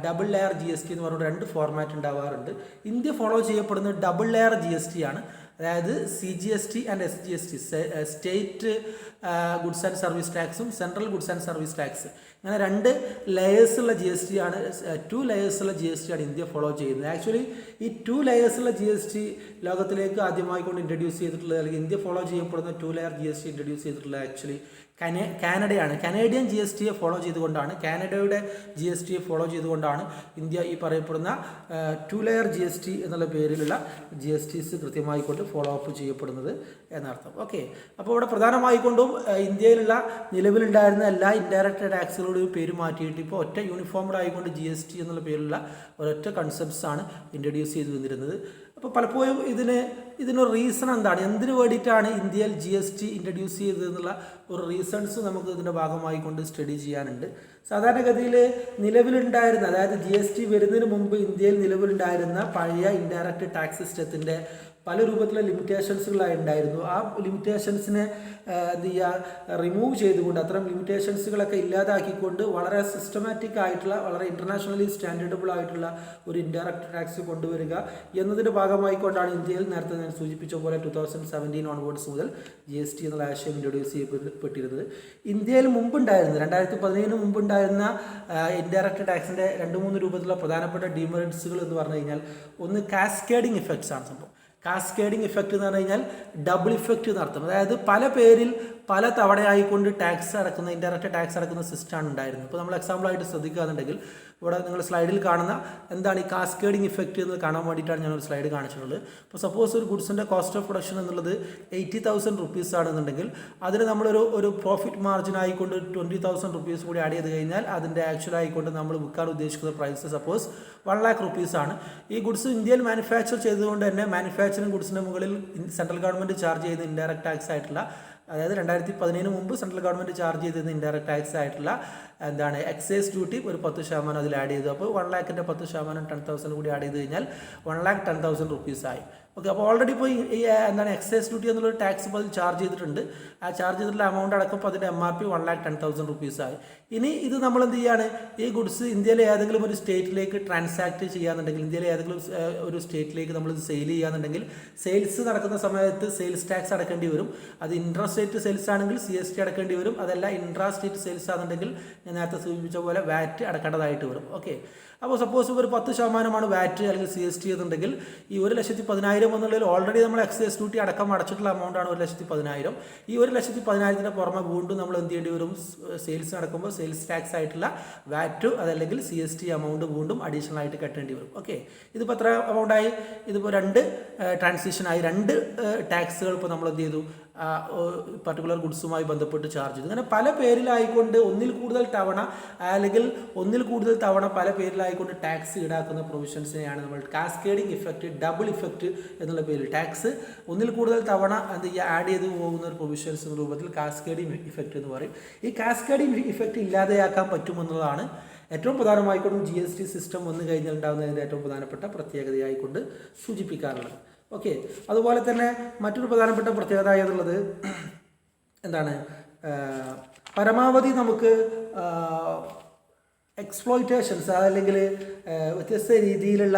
double layer G S T എന്ന് പറഞ്ഞ 2 ഫോർമാറ്റ് ഉണ്ടാവാറുണ്ട്. ഇന്ത്യ ഫോളോ ചെയ്യപ്പെടുന്നത് double layer G S T ആണ്. അതായത് CGST and SGST, state goods and service ടാക്സും central goods and service tax, അങ്ങനെ 2 ലെയേഴ്സുള്ള ജി എസ് ടി ആണ്, 2 ലെയേഴ്സുള്ള ജി എസ് ടി ആണ് ഇന്ത്യ ഫോളോ ചെയ്യുന്നത്. ആക്ച്വലി ഈ 2 ലെയേഴ്സുള്ള ജി എസ് ടി ലോകത്തിലേക്ക് ആദ്യമായി കൊണ്ട് ഇൻട്രൊഡ്യൂസ് ചെയ്തിട്ടുള്ളത് അല്ലെങ്കിൽ ഇന്ത്യ ഫോളോ ചെയ്യപ്പെടുന്ന 2 layer G S T introduce ചെയ്തിട്ടുള്ളത് ആക്ച്വലി കാനഡയാണ്. കനേഡിയൻ ജി എസ് ടിയെ ഫോളോ ചെയ്തുകൊണ്ടാണ്, കാനഡയുടെ ജി എസ് ടിയെ ഫോളോ ചെയ്തുകൊണ്ടാണ് ഇന്ത്യ ഈ പറയപ്പെടുന്ന 2 ലെയർ ജി എസ് ടി എന്നുള്ള പേരിലുള്ള ജി എസ് ടീസ് കൃത്യമായിക്കൊണ്ട് ഫോളോ അപ്പ് ചെയ്യപ്പെടുന്നത് എന്നർത്ഥം. ഓക്കെ, അപ്പോൾ ഇവിടെ പ്രധാനമായിക്കൊണ്ടും ഇന്ത്യയിലുള്ള നിലവിലുണ്ടായിരുന്ന എല്ലാ ഇൻഡയറക്റ്റ് ടാക്സുകളുടെയും പേര് മാറ്റിയിട്ട് ഇപ്പോൾ ഒറ്റ യൂണിഫോംഡ് ആയിക്കൊണ്ട് ജി എസ് ടി എന്നുള്ള പേരിലുള്ള ഒരൊറ്റ കൺസെപ്റ്റ്സ് ആണ് ഇൻട്രൊഡ്യൂസ് ചെയ്ത് വന്നിരുന്നത്. അപ്പോൾ പലപ്പോഴും ഇതിനൊരു റീസൺ എന്താണ്, എന്തിനു വേണ്ടിയിട്ടാണ് ഇന്ത്യയിൽ ജി എസ് ടി ഇൻട്രൊഡ്യൂസ് ചെയ്തതെന്നുള്ള ഒരു റീസൺസ് നമുക്ക് ഇതിൻ്റെ ഭാഗമായി കൊണ്ട് സ്റ്റഡി ചെയ്യാനുണ്ട്. സാധാരണഗതിയിൽ നിലവിലുണ്ടായിരുന്ന, അതായത് ജി എസ് ടി വരുന്നതിന് മുമ്പ് ഇന്ത്യയിൽ നിലവിലുണ്ടായിരുന്ന പഴയ ഇൻഡയറക്റ്റ് ടാക്സ് സിസ്റ്റത്തിൻ്റെ പല രൂപത്തിലുള്ള ലിമിറ്റേഷൻസുകളായി ഉണ്ടായിരുന്നു. ആ ലിമിറ്റേഷൻസിനെ എന്ത് ചെയ്യുക, റിമൂവ് ചെയ്തുകൊണ്ട് അത്തരം ലിമിറ്റേഷൻസുകളൊക്കെ ഇല്ലാതാക്കിക്കൊണ്ട് വളരെ സിസ്റ്റമാറ്റിക് ആയിട്ടുള്ള വളരെ ഇൻ്റർനാഷണലി സ്റ്റാൻഡേർഡബിൾ ആയിട്ടുള്ള ഒരു ഇൻഡയറക്റ്റ് ടാക്സ് കൊണ്ടുവരിക എന്നതിൻ്റെ ഭാഗമായിക്കൊണ്ടാണ് ഇന്ത്യയിൽ നേരത്തെ ഞാൻ സൂചിപ്പിച്ച പോലെ 2017 ഓൺവേർഡ്സ് മുതൽ ജി എസ് ടി എന്നുള്ള ആശയം ഇൻട്രൊഡ്യൂസ് ചെയ്യപ്പെട്ടിരുന്നത്. ഇന്ത്യയിൽ മുമ്പുണ്ടായിരുന്നത് 2017 മുമ്പുണ്ടായിരുന്ന ഇൻഡയറക്റ്റ് ടാക്സിൻ്റെ 2-3 രൂപത്തിലുള്ള പ്രധാനപ്പെട്ട ഡിമെറിറ്റ്സുകൾ എന്ന് പറഞ്ഞു കഴിഞ്ഞാൽ, ഒന്ന് കാസ്കേഡിങ് ഇഫക്ട്സ് ആണ് സംഭവം. കാസ്കേഡിങ് ഇഫക്റ്റ് എന്ന് പറഞ്ഞു കഴിഞ്ഞാൽ ഡബിൾ ഇഫക്റ്റ് എന്നർത്ഥം. അതായത് പല പേരിൽ പല തവണയായിക്കൊണ്ട് ടാക്സ് അടക്കുന്ന ഇൻഡയറക്റ്റ് ടാക്സ് അടക്കുന്ന സിസ്റ്റമാണ് ഉണ്ടായിരുന്നത്. ഇപ്പോൾ നമ്മൾ എക്സാമ്പിളായിട്ട് ശ്രദ്ധിക്കുകയാണെന്നുണ്ടെങ്കിൽ ഇവിടെ നിങ്ങൾ സ്ലൈഡിൽ കാണുന്ന എന്താണ് ഈ കാസ്കേഡിങ് ഇഫക്റ്റ് എന്ന് കാണാൻ വേണ്ടിയിട്ടാണ് ഞാനൊരു സ്ലൈഡ് കാണിച്ചിട്ടുള്ളത്. ഇപ്പോൾ സപ്പോസ് ഒരു ഗുഡ്സിൻ്റെ കോസ്റ്റ് ഓഫ് പ്രൊഡക്ഷൻ എന്നുള്ളത് 80,000 റുപ്പീസ് ആണെന്നുണ്ടെങ്കിൽ അതിന് നമ്മളൊരു പ്രോഫിറ്റ് മാർജിൻ ആയിക്കൊണ്ട് 20,000 റുപ്പീസ് കൂടി ആഡ് ചെയ്ത് കഴിഞ്ഞാൽ അതിൻ്റെ ആക്ച്വൽ ആയിക്കൊണ്ട് നമ്മൾ വിൽക്കാൻ ഉദ്ദേശിക്കുന്ന പ്രൈസ് സപ്പോസ് 1,00,000 റുപ്പീസ് ആണ്. ഈ ഗുഡ്സ് ഇന്ത്യയിൽ മാനുഫാക്ചർ ചെയ്തുകൊണ്ട് തന്നെ മാനുഫാക്ചറിങ് ഗുഡ്സിൻ്റെ മുകളിൽ സെൻട്രൽ ഗവൺമെൻറ് ചാർജ് ചെയ്യുന്ന ഇൻഡയറക്റ്റ് ടാക്സ് ആയിട്ടുള്ള, അതായത് 2017 മുമ്പ് സെൻട്രൽ ഗവൺമെൻറ് ചാർജ് ചെയ്തിരുന്ന ഇൻഡയറക്റ്റ് ടാക്സ് ആയിട്ടുള്ള എന്താണ് എക്സൈസ് ഡ്യൂട്ടി ഒരു 10% അതിൽ ആഡ് ചെയ്തു. അപ്പോൾ 1,00,000ൻ്റെ 10% 10,000 കൂടി ആഡ് ചെയ്ത് കഴിഞ്ഞാൽ 1,10,000 റുപ്പീസ് ആയി. ഓക്കെ, അപ്പോൾ ഓൾറെഡി ഇപ്പോൾ ഈ എന്താണ് എക്സൈസ് ഡ്യൂട്ടി എന്നുള്ളൊരു ടാക്സ് ഇപ്പോൾ അതിൽ ചാർജ് ചെയ്തിട്ടുണ്ട്. ആ ചാർജ് ചെയ്തിട്ടുള്ള എമൗണ്ട് അടക്കം ഇപ്പോൾ അതിൻ്റെ MRP 1,10,000 റുപ്പീസ് ആയി. ഇനി ഇത് നമ്മൾ എന്ത് ചെയ്യാണ്, ഈ ഗുഡ്സ് ഇന്ത്യയിലെ ഏതെങ്കിലും ഒരു സ്റ്റേറ്റിലേക്ക് ട്രാൻസാക്ട് ചെയ്യാന്നുണ്ടെങ്കിൽ, ഇന്ത്യയിലെ ഏതെങ്കിലും ഒരു സ്റ്റേറ്റിലേക്ക് നമ്മൾ സെയിൽ ചെയ്യാന്നുണ്ടെങ്കിൽ സെയിൽസ് നടക്കുന്ന സമയത്ത് സെയിൽസ് ടാക്സ് അടക്കേണ്ടി വരും. അത് ഇൻട്രാ സ്റ്റേറ്റ് സെയിൽസ് ആണെങ്കിൽ CST അടക്കേണ്ടി വരും. അതല്ല ഇൻട്രാ സ്റ്റേറ്റ് സെയിൽസ് ആണെന്നുണ്ടെങ്കിൽ ഞാൻ നേരത്തെ സൂചിപ്പിച്ച പോലെ VAT അടക്കേണ്ടതായിട്ട് വരും. ഓക്കെ, അപ്പോൾ സപ്പോസ് ഒരു 10% VAT അല്ലെങ്കിൽ CST എന്നുണ്ടെങ്കിൽ ഈ 1,10,000 എന്നുള്ളതിൽ ഓൾറെഡി നമ്മൾ എക്സൈസ് ഡ്യൂട്ടി അടക്കം അടച്ചിട്ടുള്ള എമൗണ്ടാണ് 1,10,000. ഈ 1,10,000ൻ്റെ പുറമെ വീണ്ടും നമ്മൾ എന്ത് ചെയ്യേണ്ടി വരും, സെയിൽസ് നടക്കുമ്പോൾ സെയിൽസ് ടാക്സ് ആയിട്ടുള്ള VAT അതല്ലെങ്കിൽ CST എമൗണ്ട് വീണ്ടും അഡീഷണൽ ആയിട്ട് കെട്ടേണ്ടി വരും. ഓക്കെ, ഇതിപ്പോൾ എത്ര എമൗണ്ടായി, ഇതിപ്പോൾ 2 ട്രാൻസിഷനായി, 2 ടാക്സുകൾ ഇപ്പോൾ നമ്മൾ എന്ത് ചെയ്തു, പർട്ടിക്കുലർ ഗുഡ്സുമായി ബന്ധപ്പെട്ട് ചാർജ് ചെയ്തു. അങ്ങനെ പല പേരിലായിക്കൊണ്ട് ഒന്നിൽ കൂടുതൽ തവണ അല്ലെങ്കിൽ ഒന്നിൽ കൂടുതൽ തവണ പല പേരിലായിക്കൊണ്ട് ടാക്സ് ഈടാക്കുന്ന പ്രൊവിഷൻസിനെയാണ് നമ്മൾ കാസ്കേഡിംഗ് ഇഫക്റ്റ്, ഡബിൾ ഇഫക്റ്റ് എന്നുള്ള പേരിൽ ടാക്സ് ഒന്നിൽ കൂടുതൽ തവണ എന്ത് ചെയ്യുക ആഡ് ചെയ്ത് പോകുന്ന ഒരു പ്രൊവിഷൻസ് എന്ന രൂപത്തിൽ കാസ്കേഡിംഗ് ഇഫക്റ്റ് എന്ന് പറയും. ഈ കാസ്കേഡിംഗ് ഇഫക്റ്റ് ഇല്ലാതെയാക്കാൻ പറ്റുമെന്നുള്ളതാണ് ഏറ്റവും പ്രധാനമായിക്കൊണ്ട് GST സിസ്റ്റം വന്നു കഴിഞ്ഞാൽ ഉണ്ടാകുന്നതിൻ്റെ ഏറ്റവും പ്രധാനപ്പെട്ട പ്രത്യേകതയായിക്കൊണ്ട് സൂചിപ്പിക്കാറുള്ളത്. ഓക്കെ, അതുപോലെ തന്നെ മറ്റൊരു പ്രധാനപ്പെട്ട പ്രത്യേകത എന്നുള്ളത് എന്താണ്, പരമാവധി നമുക്ക് എക്സ്പ്ലോയിറ്റേഷൻസ് അല്ലെങ്കിൽ വ്യത്യസ്ത രീതിയിലുള്ള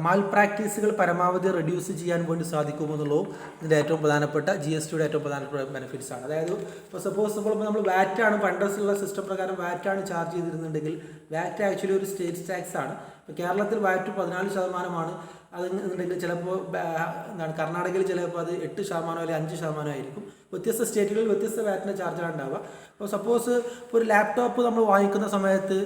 മാൽ പ്രാക്ടീസുകൾ പരമാവധി റെഡ്യൂസ് ചെയ്യാൻ വേണ്ടി സാധിക്കുമെന്നുള്ളതും ഇതിൻ്റെ ഏറ്റവും പ്രധാനപ്പെട്ട GSTയുടെ ഏറ്റവും പ്രധാനപ്പെട്ട ബെനിഫിറ്റ്സ് ആണ്. അതായത് ഇപ്പോൾ സപ്പോസ് നമ്മൾ VAT ആണ് പണ്ടുള്ള സിസ്റ്റം പ്രകാരം VAT ആണ് ചാർജ് ചെയ്തിരുന്നുണ്ടെങ്കിൽ VAT ആക്ച്വലി ഒരു സ്റ്റേറ്റ് ടാക്സ് ആണ്. ഇപ്പോൾ കേരളത്തിൽ VAT 14% അതെന്നുണ്ടെങ്കിൽ ചിലപ്പോൾ എന്താണ് കർണാടകയിൽ ചിലപ്പോൾ അത് 8% അല്ലെങ്കിൽ 5% ആയിരിക്കും. വ്യത്യസ്ത സ്റ്റേറ്റുകളിൽ വ്യത്യസ്ത വാറ്റിൻ്റെ ചാർജാണ് ഉണ്ടാവുക. അപ്പോൾ സപ്പോസ് ഇപ്പോൾ ഒരു ലാപ്ടോപ്പ് നമ്മൾ വാങ്ങിക്കുന്ന സമയത്ത്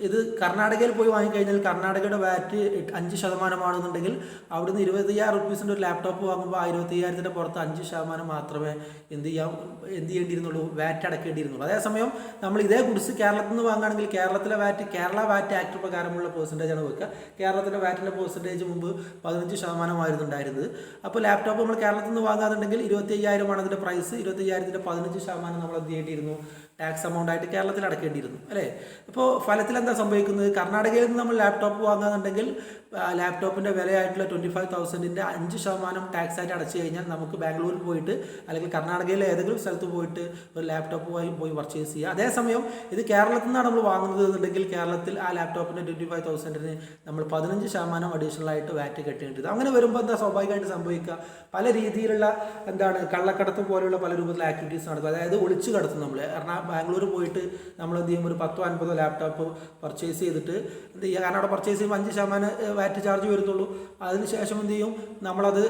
ഇത് കർണാടകയിൽ പോയി വാങ്ങിക്കഴിഞ്ഞാൽ കർണാടകയുടെ VAT 5% അവിടുന്ന് 25,000 റുപ്പീസിൻ്റെ ഒരു ലാപ്ടോപ്പ് വാങ്ങുമ്പോൾ 25,000ൻ്റെ പുറത്ത് 5% മാത്രമേ എന്ത് ചെയ്യേണ്ടിയിരുന്നുള്ളൂ, VAT അടക്കേണ്ടിയിരുന്നുള്ളൂ. അതേസമയം നമ്മൾ ഇതേ ഗുഡ്സ് കേരളത്തിൽ നിന്ന് വാങ്ങുകയാണെങ്കിൽ കേരളത്തിലെ കേരള VAT ആക്ട് പ്രകാരമുള്ള പെർസെൻറ്റേജാണ് വെക്കുക. കേരളത്തിൻ്റെ വാറ്റിൻ്റെ പെർസെൻറ്റേജ് മുമ്പ് 15% ഉണ്ടായിരുന്നത്. അപ്പോൾ ലാപ്ടോപ്പ് നമ്മൾ കേരളത്തിൽ നിന്ന് വാങ്ങാന്നുണ്ടെങ്കിൽ 25,000 അതിൻ്റെ പ്രൈസ്. 25,000ൻ്റെ 15% നമ്മൾ എന്ത് ചെയ്യേണ്ടിയിരുന്നു, ടാക്സ് എമൗണ്ട് ആയിട്ട് കേരളത്തിൽ അടക്കേണ്ടിയിരുന്നു അല്ലേ. ഇപ്പോൾ ഫലത്തിൽ എന്താ സംഭവിക്കുന്നത്, കർണാടകയിൽ നിന്ന് നമ്മൾ ലാപ്ടോപ്പ് വാങ്ങുകയാണെന്നുണ്ടെങ്കിൽ ലാപ്ടോപ്പിൻ്റെ വിലയായിട്ടുള്ള 25,000ൻ്റെ 5% ടാക്സ് ആയിട്ട് അടച്ചു കഴിഞ്ഞാൽ നമുക്ക് ബാംഗ്ലൂരിൽ പോയിട്ട് അല്ലെങ്കിൽ കർണാടകയിലെ ഏതെങ്കിലും സ്ഥലത്ത് പോയിട്ട് ഒരു ലാപ്ടോപ്പ് പോയി പർച്ചേസ് ചെയ്യുക. അതേസമയം ഇത് കേരളത്തിൽ നിന്നാണ് നമ്മൾ വാങ്ങുന്നത് എന്നുണ്ടെങ്കിൽ കേരളത്തിൽ ആ ലാപ്ടോപ്പിൻ്റെ 25,000ന് നമ്മൾ 15% അഡീഷണൽ ആയിട്ട് VAT കെട്ടേണ്ടത്. അങ്ങനെ വരുമ്പോൾ എന്താ സ്വാഭാവികമായിട്ട് സംഭവിക്കുക, പല രീതിയിലുള്ള കള്ളക്കടത്ത് പോലെയുള്ള പല രൂപത്തിലുള്ള ആക്ടിവിറ്റീസ് നടത്തുക. അതായത് ഒളിച്ചു കടത്തും. നമ്മൾ ബാംഗ്ലൂർ പോയിട്ട് നമ്മൾ എന്ത് ചെയ്യും, ഒരു 10-50 ലാപ്ടോപ്പ് പർച്ചേസ് ചെയ്തിട്ട് എന്ത് ചെയ്യുക, കാരണം അവിടെ പർച്ചേസ് ചെയ്യുമ്പോൾ 5% VAT ചാർജ് വരുന്നുള്ളൂ. അതിനുശേഷം എന്ത് ചെയ്യും, നമ്മളത്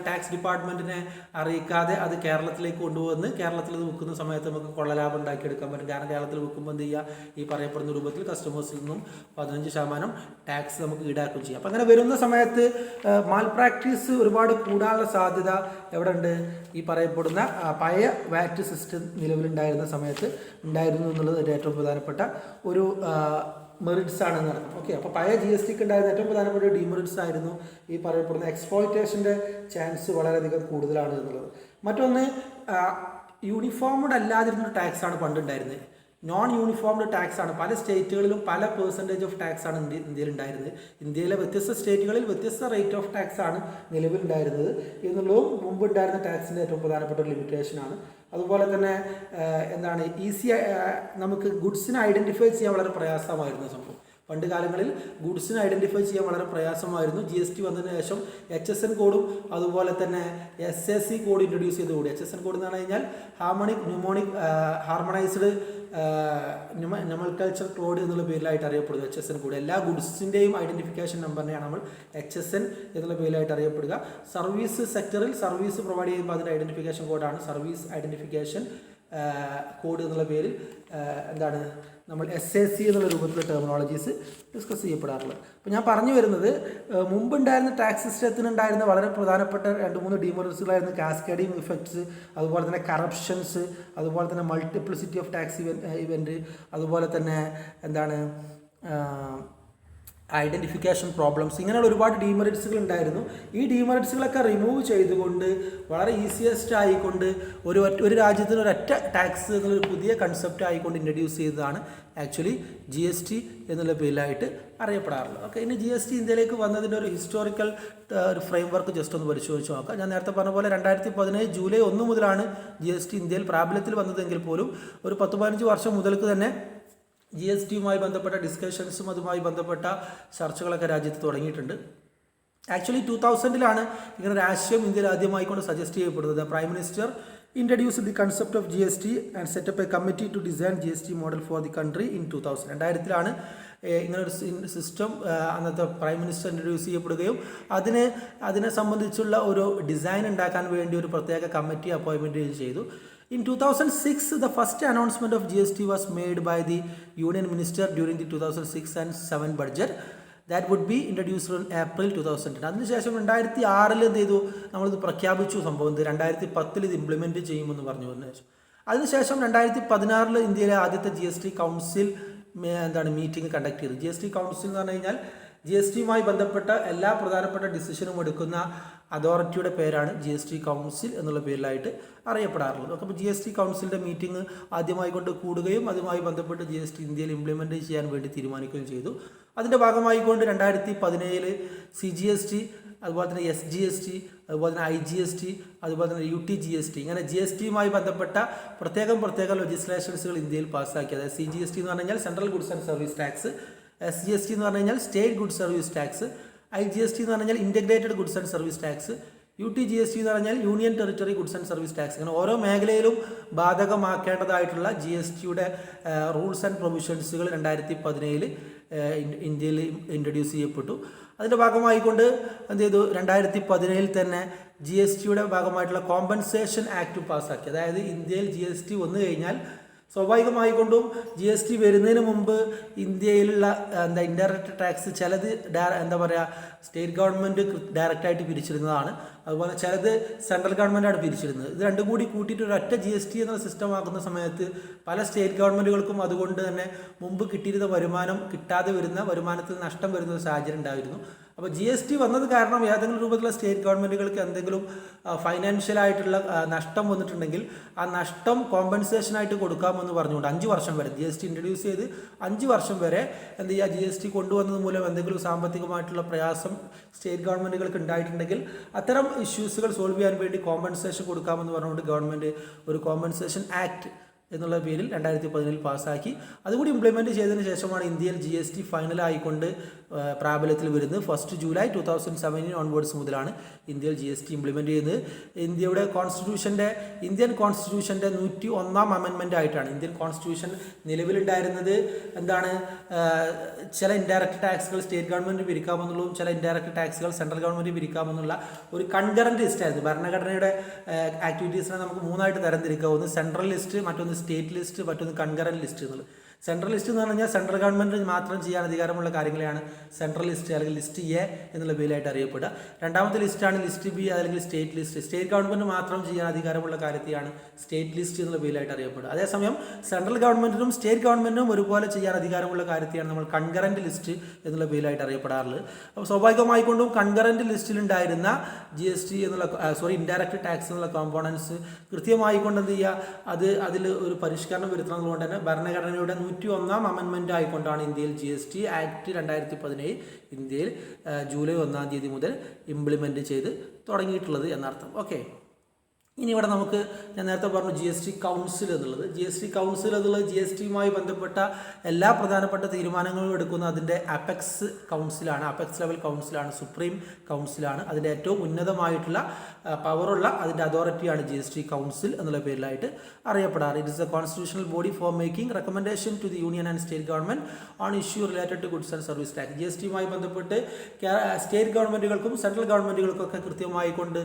ടാക്സ് ഡിപ്പാർട്ട്മെൻറ്റിനെ അറിയിക്കാതെ അത് കേരളത്തിലേക്ക് കൊണ്ടുവന്ന് കേരളത്തിൽ ഇത് വിൽക്കുന്ന സമയത്ത് നമുക്ക് കൊള്ളലാഭം ഉണ്ടാക്കിയെടുക്കാൻ പറ്റും. കാരണം കേരളത്തിൽ വിൽക്കുമ്പോൾ എന്ത് ചെയ്യുക, ഈ പറയപ്പെടുന്ന രൂപത്തിൽ കസ്റ്റമേഴ്സിൽ നിന്നും 15% ടാക്സ് നമുക്ക് ഈടാക്കുകയും ചെയ്യാം. അപ്പം അങ്ങനെ വരുന്ന സമയത്ത് മാൽ പ്രാക്ടീസ് ഒരുപാട് കൂടാനുള്ള സാധ്യത എവിടെ ഉണ്ട്, ഈ പറയപ്പെടുന്ന പഴയ VAT സിസ്റ്റം നിലവിലുണ്ടായിരുന്ന സമയത്ത് ഉണ്ടായിരുന്നു എന്നുള്ളത് ഏറ്റവും പ്രധാനപ്പെട്ട ഒരു മെറിറ്റ്സ് ആണെന്ന് നടക്കും. ഓക്കെ, അപ്പോൾ പഴയ GSTക്ക് ഉണ്ടായിരുന്ന ഏറ്റവും പ്രധാനപ്പെട്ട ഡിമെറിറ്റ്സ് ആയിരുന്നു ഈ പറയപ്പെടുന്ന എക്സ്പ്ലോയിറ്റേഷൻ്റെ ചാൻസ് വളരെയധികം കൂടുതലാണ് എന്നുള്ളത്. മറ്റൊന്ന് യൂണിഫോംഡ് അല്ലാതിരുന്നൊരു ടാക്സ് ആണ് പണ്ടുണ്ടായിരുന്നത്. നോൺ യൂണിഫോംഡ് ടാക്സ് ആണ്. പല സ്റ്റേറ്റുകളിലും പല പെർസെൻറ്റേജ് ഓഫ് ടാക്സ് ആണ് ഇന്ത്യയിൽ ഉണ്ടായിരുന്നത്. ഇന്ത്യയിലെ വ്യത്യസ്ത സ്റ്റേറ്റുകളിൽ വ്യത്യസ്ത റേറ്റ് ഓഫ് ടാക്സ് ആണ് നിലവിലുണ്ടായിരുന്നത് എന്നുള്ളതും മുമ്പ് ഉണ്ടായിരുന്ന ടാക്സിൻ്റെ ഏറ്റവും പ്രധാനപ്പെട്ട ഒരു ലിമിറ്റേഷനാണ്. അതുപോലെ തന്നെ നമുക്ക് ഗുഡ്സിനെ ഐഡൻറ്റിഫൈ ചെയ്യാൻ വളരെ പ്രയാസമായിരുന്നു സംഭവം. പണ്ട് കാലങ്ങളിൽ ഗുഡ്സിനെ ഐഡൻറ്റിഫൈ ചെയ്യാൻ വളരെ പ്രയാസമായിരുന്നു. GST വന്നതിന് ശേഷം HSN കോഡും അതുപോലെ തന്നെ SAC കോഡ് ഇൻട്രൊഡ്യൂസ് ചെയ്തുകൂടി. HSN കോഡ് എന്ന് പറഞ്ഞു കഴിഞ്ഞാൽ ഹാർമോണൈസ്ഡ് നോമൻക്ലേച്ചർ കോഡ് എന്നുള്ള പേരിലായിട്ട് അറിയപ്പെടുന്നു. HSN കോഡ് എല്ലാ ഗുഡ്സിൻ്റെയും ഐഡൻറ്റിഫിക്കേഷൻ നമ്പറിനെയാണ് നമ്മൾ HSN എന്നുള്ള പേരിലായിട്ട് അറിയപ്പെടുക. സർവീസ് സെക്ടറിൽ സർവീസ് പ്രൊവൈഡ് ചെയ്യുമ്പോൾ അതിൻ്റെ ഐഡൻറ്റിഫിക്കേഷൻ കോഡാണ് സർവീസ് ഐഡൻറ്റിഫിക്കേഷൻ കോഡ് എന്നുള്ള പേരിൽ എന്താണ് നമ്മൾ SAC എന്നുള്ള രൂപത്തിലുള്ള ടെർമിനോളജീസ് ഡിസ്കസ് ചെയ്യപ്പെടാറുള്ളത്. അപ്പോൾ ഞാൻ പറഞ്ഞു വരുന്നത് മുമ്പുണ്ടായിരുന്ന ടാക്സ് സിസ്റ്റത്തിനുണ്ടായിരുന്ന വളരെ പ്രധാനപ്പെട്ട 2-3 ഡീമോറൽസുകളായിരുന്നു കാസ്കേഡിങ് ഇഫക്ട്സ്, അതുപോലെ തന്നെ കറപ്ഷൻസ്, അതുപോലെ തന്നെ മൾട്ടിപ്ലിസിറ്റി ഓഫ് ടാക്സ് ഇവൻറ്റ്, അതുപോലെ തന്നെ എന്താണ് ഐഡൻറ്റിഫിക്കേഷൻ പ്രോബ്ലംസ്, ഇങ്ങനെയുള്ള ഒരുപാട് ഡീമെറിറ്റ്സുകൾ ഉണ്ടായിരുന്നു. ഈ ഡീമെറിറ്റ്സുകളൊക്കെ റിമൂവ് ചെയ്തുകൊണ്ട് വളരെ ഈസിയസ്റ്റ് ആയിക്കൊണ്ട് ഒരു രാജ്യത്തിന് ഒരൊറ്റ ടാക്സ് എന്നുള്ളൊരു പുതിയ കൺസെപ്റ്റ് ആയിക്കൊണ്ട് ഇൻട്രൊഡ്യൂസ് ചെയ്തതാണ് ആക്ച്വലി GST എന്നുള്ള പേരിലായിട്ട് അറിയപ്പെടാറുള്ളത്. ഓക്കെ, ഇനി GST ഇന്ത്യയിലേക്ക് വന്നതിൻ്റെ ഒരു ഹിസ്റ്റോറിക്കൽ ഒരു ഫ്രെയിം വർക്ക് ജസ്റ്റ് ഒന്ന് പരിശോധിച്ച് നോക്കാം. ഞാൻ നേരത്തെ പറഞ്ഞ പോലെ 2017 ജൂലൈ 1 മുതലാണ് GST ഇന്ത്യയിൽ പ്രാബല്യത്തിൽ വന്നതെങ്കിൽ പോലും ഒരു 10-15 വർഷം മുതൽക്ക് തന്നെ GSTയുമായി ബന്ധപ്പെട്ട ഡിസ്കഷൻസും അതുമായി ബന്ധപ്പെട്ട ചർച്ചകളൊക്കെ രാജ്യത്ത് തുടങ്ങിയിട്ടുണ്ട്. ആക്ച്വലി 2000-ലാണ് ഇങ്ങനെ ഒരു ആശയം ഇന്ത്യയിൽ ആദ്യമായിക്കൊണ്ട് സജസ്റ്റ് ചെയ്യപ്പെടുന്നത്. Prime minister introduced the concept of GST and set up a committee to design GST model for the country in 2000. 2000-ലാണ് ഇങ്ങനൊരു സിസ്റ്റം അന്നത്തെ പ്രൈം മിനിസ്റ്റർ ഇൻട്രൊഡ്യൂസ് ചെയ്യപ്പെടുകയും അതിനെ സംബന്ധിച്ചുള്ള ഒരു ഡിസൈൻ ഉണ്ടാക്കാൻ വേണ്ടി ഒരു പ്രത്യേക കമ്മിറ്റി അപ്പോയിൻമെൻറ്റ് ചെയ്തു. In 2006, the first announcement of GST was made by the Union Minister during the 2006 and 7 budget. That would be introduced in April 2010. അതിനുശേഷം 2006 എന്ത് ചെയ്തു, നമ്മളിത് പ്രഖ്യാപിച്ചു സംഭവം. 2010 ഇത് ഇംപ്ലിമെൻറ്റ് ചെയ്യുമെന്ന് പറഞ്ഞു വന്ന ശേഷം അതിനുശേഷം 2016 ഇന്ത്യയിലെ ആദ്യത്തെ GST കൗൺസിൽ മീറ്റിംഗ് കണ്ടക്ട് ചെയ്തു. GST കൗൺസിൽ എന്ന് പറഞ്ഞു കഴിഞ്ഞാൽ GSTയുമായി ബന്ധപ്പെട്ട എല്ലാ പ്രധാനപ്പെട്ട ഡിസിഷനും എടുക്കുന്ന അതോറിറ്റിയുടെ പേരാണ് GST കൗൺസിൽ എന്നുള്ള പേരിലായിട്ട് അറിയപ്പെടാറുള്ളത്. അപ്പോൾ GST കൗൺസിലിൻ്റെ മീറ്റിംഗ് ആദ്യമായി കൊണ്ട് കൂടുകയും അതുമായി ബന്ധപ്പെട്ട് GST ഇന്ത്യയിൽ ഇംപ്ലിമെൻറ്റ് ചെയ്യാൻ വേണ്ടി തീരുമാനിക്കുകയും ചെയ്തു. അതിൻ്റെ ഭാഗമായിക്കൊണ്ട് 2017 CGST, അതുപോലെ തന്നെ SGST, അതുപോലെ തന്നെ IGST, അതുപോലെ തന്നെ UTGST, ഇങ്ങനെ GSTയുമായി ബന്ധപ്പെട്ട പ്രത്യേക ലെജിസ്ലേഷൻസുകൾ ഇന്ത്യയിൽ പാസ്സാക്കി. അതായത് CGST എന്ന് പറഞ്ഞു കഴിഞ്ഞാൽ central goods and service tax, SGST എന്ന് പറഞ്ഞു കഴിഞ്ഞാൽ state goods service tax, IGST എന്ന് പറഞ്ഞാൽ integrated goods and service tax, UTGST എന്ന് പറഞ്ഞാൽ union territory goods and service tax. അങ്ങനെ ഓരോ മേഖലയിലും ബാധകമാക്കേണ്ടതായിട്ടുള്ള GSTയുടെ റൂൾസ് ആൻഡ് പ്രൊവിഷൻസുകൾ 2017 ഇന്ത്യയിൽ ഇൻട്രൊഡ്യൂസ് ചെയ്യപ്പെട്ടു. അതിൻ്റെ ഭാഗമായിക്കൊണ്ട് എന്ത് ചെയ്തു, 2017 തന്നെ GSTയുടെ ഭാഗമായിട്ടുള്ള കോമ്പൻസേഷൻ ആക്ട് പാസ്സാക്കി. അതായത് ഇന്ത്യയിൽ GST വന്നു കഴിഞ്ഞാൽ സ്വാഭാവികമായിക്കൊണ്ടും GST വരുന്നതിന് മുമ്പ് ഇന്ത്യയിലുള്ള ഇൻഡയറക്റ്റ് ടാക്സ് ചിലത് സ്റ്റേറ്റ് ഗവൺമെൻറ് ഡയറക്റ്റായിട്ട് പിരിച്ചിരുന്നതാണ്, അതുപോലെ ചിലത് സെൻട്രൽ ഗവൺമെൻറ്റാണ് പിരിച്ചിരുന്നത്. ഇത് രണ്ടും കൂടി കൂട്ടിയിട്ട് ഒരൊറ്റ GST എന്ന സിസ്റ്റം ആക്കുന്ന സമയത്ത് പല സ്റ്റേറ്റ് ഗവൺമെൻറ്റുകൾക്കും അതുകൊണ്ട് തന്നെ മുമ്പ് കിട്ടിയിരുന്ന വരുമാനം കിട്ടാതെ വരുന്ന വരുമാനത്തിൽ നഷ്ടം വരുന്ന ഒരു സാഹചര്യം ഉണ്ടായിരുന്നു. അപ്പോൾ GST വന്നത് കാരണം ഏതെങ്കിലും രൂപത്തിലുള്ള സ്റ്റേറ്റ് ഗവൺമെൻറ്റുകൾക്ക് എന്തെങ്കിലും ഫൈനാൻഷ്യലായിട്ടുള്ള നഷ്ടം വന്നിട്ടുണ്ടെങ്കിൽ ആ നഷ്ടം കോമ്പൻസേഷനായിട്ട് കൊടുക്കാമെന്ന് പറഞ്ഞുകൊണ്ട് 5 വർഷം വരെ GST ഇൻട്രൊഡ്യൂസ് ചെയ്ത് 5 വർഷം വരെ എന്ത് ചെയ്യുക, GST കൊണ്ടുവന്നത് മൂലം എന്തെങ്കിലും സാമ്പത്തികമായിട്ടുള്ള പ്രയാസം സ്റ്റേറ്റ് ഗവൺമെൻറ്റുകൾക്ക് ഉണ്ടായിട്ടുണ്ടെങ്കിൽ അത്തരം ഇഷ്യൂസുകൾ സോൾവ് ചെയ്യാൻ വേണ്ടി കോമ്പൻസേഷൻ കൊടുക്കാമെന്ന് പറഞ്ഞുകൊണ്ട് ഗവൺമെൻറ് ഒരു കോമ്പൻസേഷൻ ആക്ട് എന്നുള്ള പേരിൽ 2017 പാസ്സാക്കി. അതുകൂടി ഇംപ്ലിമെൻറ്റ് ചെയ്തതിന് ശേഷമാണ് ഇന്ത്യയിൽ GST ഫൈനലായിക്കൊണ്ട് പ്രാബല്യത്തിൽ വരുന്നത്. 1 ജൂലൈ 2017 ഓൺവേർഡ്സ് മുതലാണ് ഇന്ത്യയിൽ GST ഇംപ്ലിമെൻറ്റ് ചെയ്യുന്നത്. ഇന്ത്യൻ കോൺസ്റ്റിറ്റ്യൂഷൻ്റെ 101ാം അമെൻമെൻ്റ് ആയിട്ടാണ്. ഇന്ത്യൻ കോൺസ്റ്റിറ്റ്യൂഷൻ നിലവിലുണ്ടായിരുന്നത് ചില ഇൻഡയറക്റ്റ് ടാക്സുകൾ സ്റ്റേറ്റ് ഗവൺമെൻറ് പിരിക്കാമെന്നുള്ളതും ചില ഇൻഡയറക്റ്റ് ടാക്സുകൾ സെൻട്രൽ ഗവൺമെൻറ് പിരിക്കാമെന്നുള്ള ഒരു കൺകറൻറ്റ് ലിസ്റ്റായിരുന്നു. ഭരണഘടനയുടെ ആക്ടിവിറ്റീസിനെ നമുക്ക് 3ആയിട്ട് തരംതിരിക്കുക. ഒന്ന് സെൻട്രൽ ലിസ്റ്റ്, മറ്റൊന്ന് സ്റ്റേറ്റ് ലിസ്റ്റ്, മറ്റൊന്ന് കൺകറൻറ്റ് ലിസ്റ്റ് എന്നുള്ളത്. സെൻട്രൽ ലിസ്റ്റ് എന്ന് പറഞ്ഞാൽ സെൻട്രൽ ഗവൺമെൻറ് മാത്രം ചെയ്യാൻ അധികാരമുള്ള കാര്യങ്ങളെയാണ് സെൻട്രൽ ലിസ്റ്റ് അല്ലെങ്കിൽ ലിസ്റ്റ് എ എന്നുള്ള പേരിലായിട്ട് അറിയപ്പെടുക. രണ്ടാമത്തെ ലിസ്റ്റാണ് ലിസ്റ്റ് ബി അല്ലെങ്കിൽ സ്റ്റേറ്റ് ലിസ്റ്റ്. സ്റ്റേറ്റ് ഗവൺമെൻറ് മാത്രം ചെയ്യാൻ അധികാരമുള്ള കാര്യത്തെയാണ് സ്റ്റേറ്റ് ലിസ്റ്റ് എന്നുള്ള പേരിലായിട്ട് അറിയപ്പെടുക. അതേസമയം സെൻട്രൽ ഗവൺമെൻറ്റിനും സ്റ്റേറ്റ് ഗവൺമെൻറ്റിനും ഒരുപോലെ ചെയ്യാൻ അധികാരമുള്ള കാര്യത്തെയാണ് നമ്മൾ കൺകറൻറ്റ് ലിസ്റ്റ് എന്നുള്ള പേരിലായിട്ട് അറിയപ്പെടാറുള്ളത്. അപ്പോൾ സ്വാഭാവികമായിക്കൊണ്ടും കൺകറൻറ്റ് ലിസ്റ്റിലുണ്ടായിരുന്ന GST ഇൻഡയറക്റ്റ് ടാക്സ് എന്നുള്ള കോമ്പോണൻസ് കൃത്യമായിക്കൊണ്ട് എന്ത് ചെയ്യുക, അതിൽ ഒരു പരിഷ്കരണം വരുത്തുന്നത് കൊണ്ട് തന്നെ ഭരണഘടനയുടെ 101ാം അമെൻമെൻ്റ് ആയിക്കൊണ്ടാണ് ഇന്ത്യയിൽ GST ആക്ട് 2017 ഇന്ത്യയിൽ ജൂലൈ 1 മുതൽ ഇംപ്ലിമെൻറ്റ് ചെയ്ത് തുടങ്ങിയിട്ടുള്ളത് എന്നർത്ഥം. ഓക്കെ, ഇനി ഇവിടെ നമുക്ക് ഞാൻ നേരത്തെ പറഞ്ഞു ജി എസ് ടി കൗൺസിൽ എന്നുള്ളത്. ജി എസ് ടി കൗൺസിൽ എന്നുള്ളത് ജി എസ് ടിയുമായി ബന്ധപ്പെട്ട എല്ലാ പ്രധാനപ്പെട്ട തീരുമാനങ്ങളും എടുക്കുന്ന അതിൻ്റെ അപെക്സ് കൗൺസിലാണ്, അപെക്സ് ലെവൽ കൗൺസിലാണ്, സുപ്രീം കൗൺസിലാണ്. അതിൻ്റെ ഏറ്റവും ഉന്നതമായിട്ടുള്ള പവറുള്ള അതിൻ്റെ അതോറിറ്റിയാണ് ജി എസ് ടി കൗൺസിൽ എന്നുള്ള പേരിലായിട്ട് അറിയപ്പെടാറ്. It is a constitutional body for making recommendation to the union and state government on issue related to goods and service tax. G S ടിയുമായി ബന്ധപ്പെട്ട് സ്റ്റേറ്റ് ഗവൺമെൻറ്റുകൾക്കും സെൻട്രൽ ഗവൺമെൻറ്റുകൾക്കൊക്കെ കൃത്യമായി കൊണ്ട്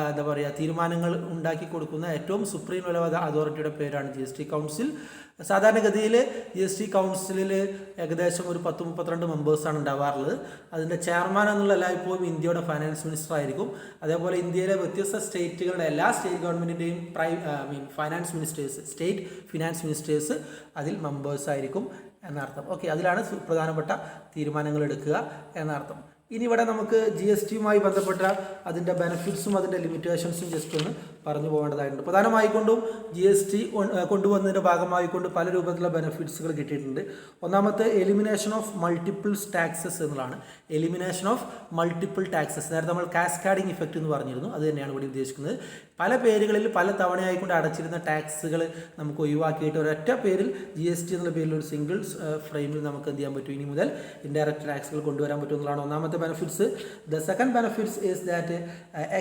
എന്താ പറയുക തീരുമാനങ്ങൾ ഉണ്ടാക്കി കൊടുക്കുന്ന ഏറ്റവും സുപ്രീം ലെവൽ അതോറിറ്റിയുടെ പേരാണ് ജി എസ് ടി കൗൺസിൽ. സാധാരണഗതിയിൽ ജി എസ് ടി കൗൺസിലിൽ ഏകദേശം ഒരു 10-32 മെമ്പേഴ്സാണ് ഉണ്ടാവാറുള്ളത്. അതിൻ്റെ ചെയർമാൻ എന്നുള്ള എല്ലായ്പ്പോഴും ഇന്ത്യയുടെ ഫൈനാൻസ് മിനിസ്റ്റർ ആയിരിക്കും. അതേപോലെ ഇന്ത്യയിലെ വ്യത്യസ്ത സ്റ്റേറ്റുകളുടെ എല്ലാ സ്റ്റേറ്റ് ഗവൺമെൻറ്റിൻ്റെയും finance ministers, state finance ministers അതിൽ മെമ്പേഴ്സ് ആയിരിക്കും എന്നർത്ഥം. ഓക്കെ, അതിലാണ് പ്രധാനപ്പെട്ട തീരുമാനങ്ങൾ എടുക്കുക എന്നർത്ഥം. ഇനി ഇവിടെ നമുക്ക് ജി എസ് ടിയുമായി ബന്ധപ്പെട്ട അതിൻ്റെ ബെനിഫിറ്റ്സും അതിൻ്റെ ലിമിറ്റേഷൻസും ജസ്റ്റ് ഒന്ന് പറഞ്ഞു പോകേണ്ടതായിട്ടുണ്ട്. പ്രധാനമായിക്കൊണ്ടും ജി എസ് ടി കൊണ്ടുവന്നതിൻ്റെ ഭാഗമായിക്കൊണ്ട് പല രൂപത്തിലുള്ള ബെനിഫിറ്റ്സുകൾ കിട്ടിയിട്ടുണ്ട്. ഒന്നാമത്തെ എലിമിനേഷൻ ഓഫ് മൾട്ടിപ്പിൾ ടാക്സസ് എന്നുള്ളതാണ്. എലിമിനേഷൻ ഓഫ് മൾട്ടിപ്പിൾ ടാക്സസ്, നേരത്തെ നമ്മൾ കാസ്കാഡിംഗ് ഇഫക്റ്റ് എന്ന് പറഞ്ഞിരുന്നു, അത് തന്നെയാണ് ഇവിടെ ഉദ്ദേശിക്കുന്നത്. പല പേരുകളിൽ പല തവണയായിക്കൊണ്ട് അടച്ചിരുന്ന ടാക്സുകൾ നമുക്ക് ഒഴിവാക്കിയിട്ട് ഒരൊറ്റ പേരിൽ ജി എസ് ടി എന്നുള്ള പേരിൽ ഒരു സിംഗിൾ ഫ്രെയിമിൽ നമുക്ക് എന്ത് ചെയ്യാൻ പറ്റും, ഇനി മുതൽ ഇൻഡയറക്റ്റ് ടാക്സുകൾ കൊണ്ടുവരാൻ പറ്റും എന്നുള്ളതാണ് ഒന്നാമത്തെ benefits. The second benefits is that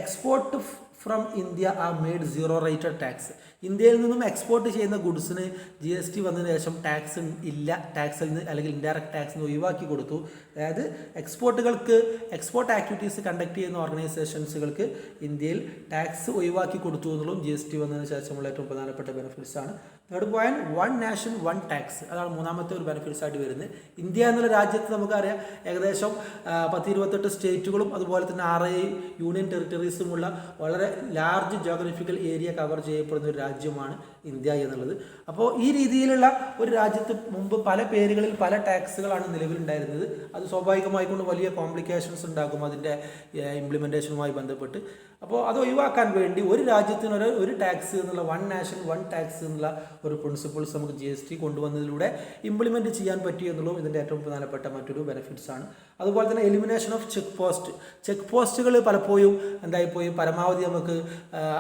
export from India are made zero rated tax. ഇന്ത്യയിൽ നിന്നും എക്സ്പോർട്ട് ചെയ്യുന്ന ഗുഡ്സിന് ജി എസ് ടി വന്നതിന് ശേഷം ടാക്സ് ഇല്ല, ടാക്സിൽ നിന്ന് അല്ലെങ്കിൽ ഇൻഡയറക്റ്റ് ടാക്സിൽ നിന്ന് ഒഴിവാക്കി കൊടുത്തു. അതായത് എക്സ്പോർട്ട് ആക്ടിവിറ്റീസ് കണ്ടക്ട് ചെയ്യുന്ന ഓർഗനൈസേഷൻസുകൾക്ക് ഇന്ത്യയിൽ ടാക്സ് ഒഴിവാക്കി കൊടുത്തു എന്നുള്ളതും ജി എസ് ടി വന്നതിന് ശേഷമുള്ള ഏറ്റവും പ്രധാനപ്പെട്ട ബെനിഫിറ്റ്സ് ആണ്. Third point, one nation one tax, അതാണ് മൂന്നാമത്തെ ഒരു ബെനിഫിറ്റ്സ് ആയിട്ട് വരുന്നത്. ഇന്ത്യ എന്നുള്ള രാജ്യത്ത് നമുക്കറിയാം ഏകദേശം 10-28 സ്റ്റേറ്റുകളും അതുപോലെ തന്നെ 6 യൂണിയൻ ടെറിട്ടറീസുമുള്ള വളരെ ലാർജ് ജോഗ്രഫിക്കൽ ഏരിയ കവർ ചെയ്യപ്പെടുന്ന ഒരു രാജ്യമാണ് ഇന്ത്യ എന്നുള്ളത്. അപ്പോൾ ഈ രീതിയിലുള്ള ഒരു രാജ്യത്ത് മുമ്പ് പല പേരുകളിൽ പല ടാക്സുകളാണ് നിലവിലുണ്ടായിരുന്നത്. അത് സ്വാഭാവികമായിക്കൊണ്ട് വലിയ കോംപ്ലിക്കേഷൻസ് ഉണ്ടാക്കും അതിൻ്റെ ഇംപ്ലിമെൻറ്റേഷനുമായി ബന്ധപ്പെട്ട്. അപ്പോൾ അത് ഒഴിവാക്കാൻ വേണ്ടി ഒരു രാജ്യത്തിന് ഒരു ടാക്സ് എന്നുള്ള വൺ നാഷൻ വൺ ടാക്സ് എന്നുള്ള ഒരു പ്രിൻസിപ്പിൾസ് നമുക്ക് ജി എസ് ടി കൊണ്ടുവന്നതിലൂടെ ഇംപ്ലിമെൻറ്റ് ചെയ്യാൻ പറ്റി എന്നുള്ളതും ഇതിൻ്റെ ഏറ്റവും പ്രധാനപ്പെട്ട മറ്റൊരു ബെനിഫിറ്റ്സ് ആണ്. അതുപോലെ തന്നെ എലിമിനേഷൻ ഓഫ് ചെക്ക് പോസ്റ്റുകൾ പലപ്പോഴും എന്തായിപ്പോയി പരമാവധി നമുക്ക്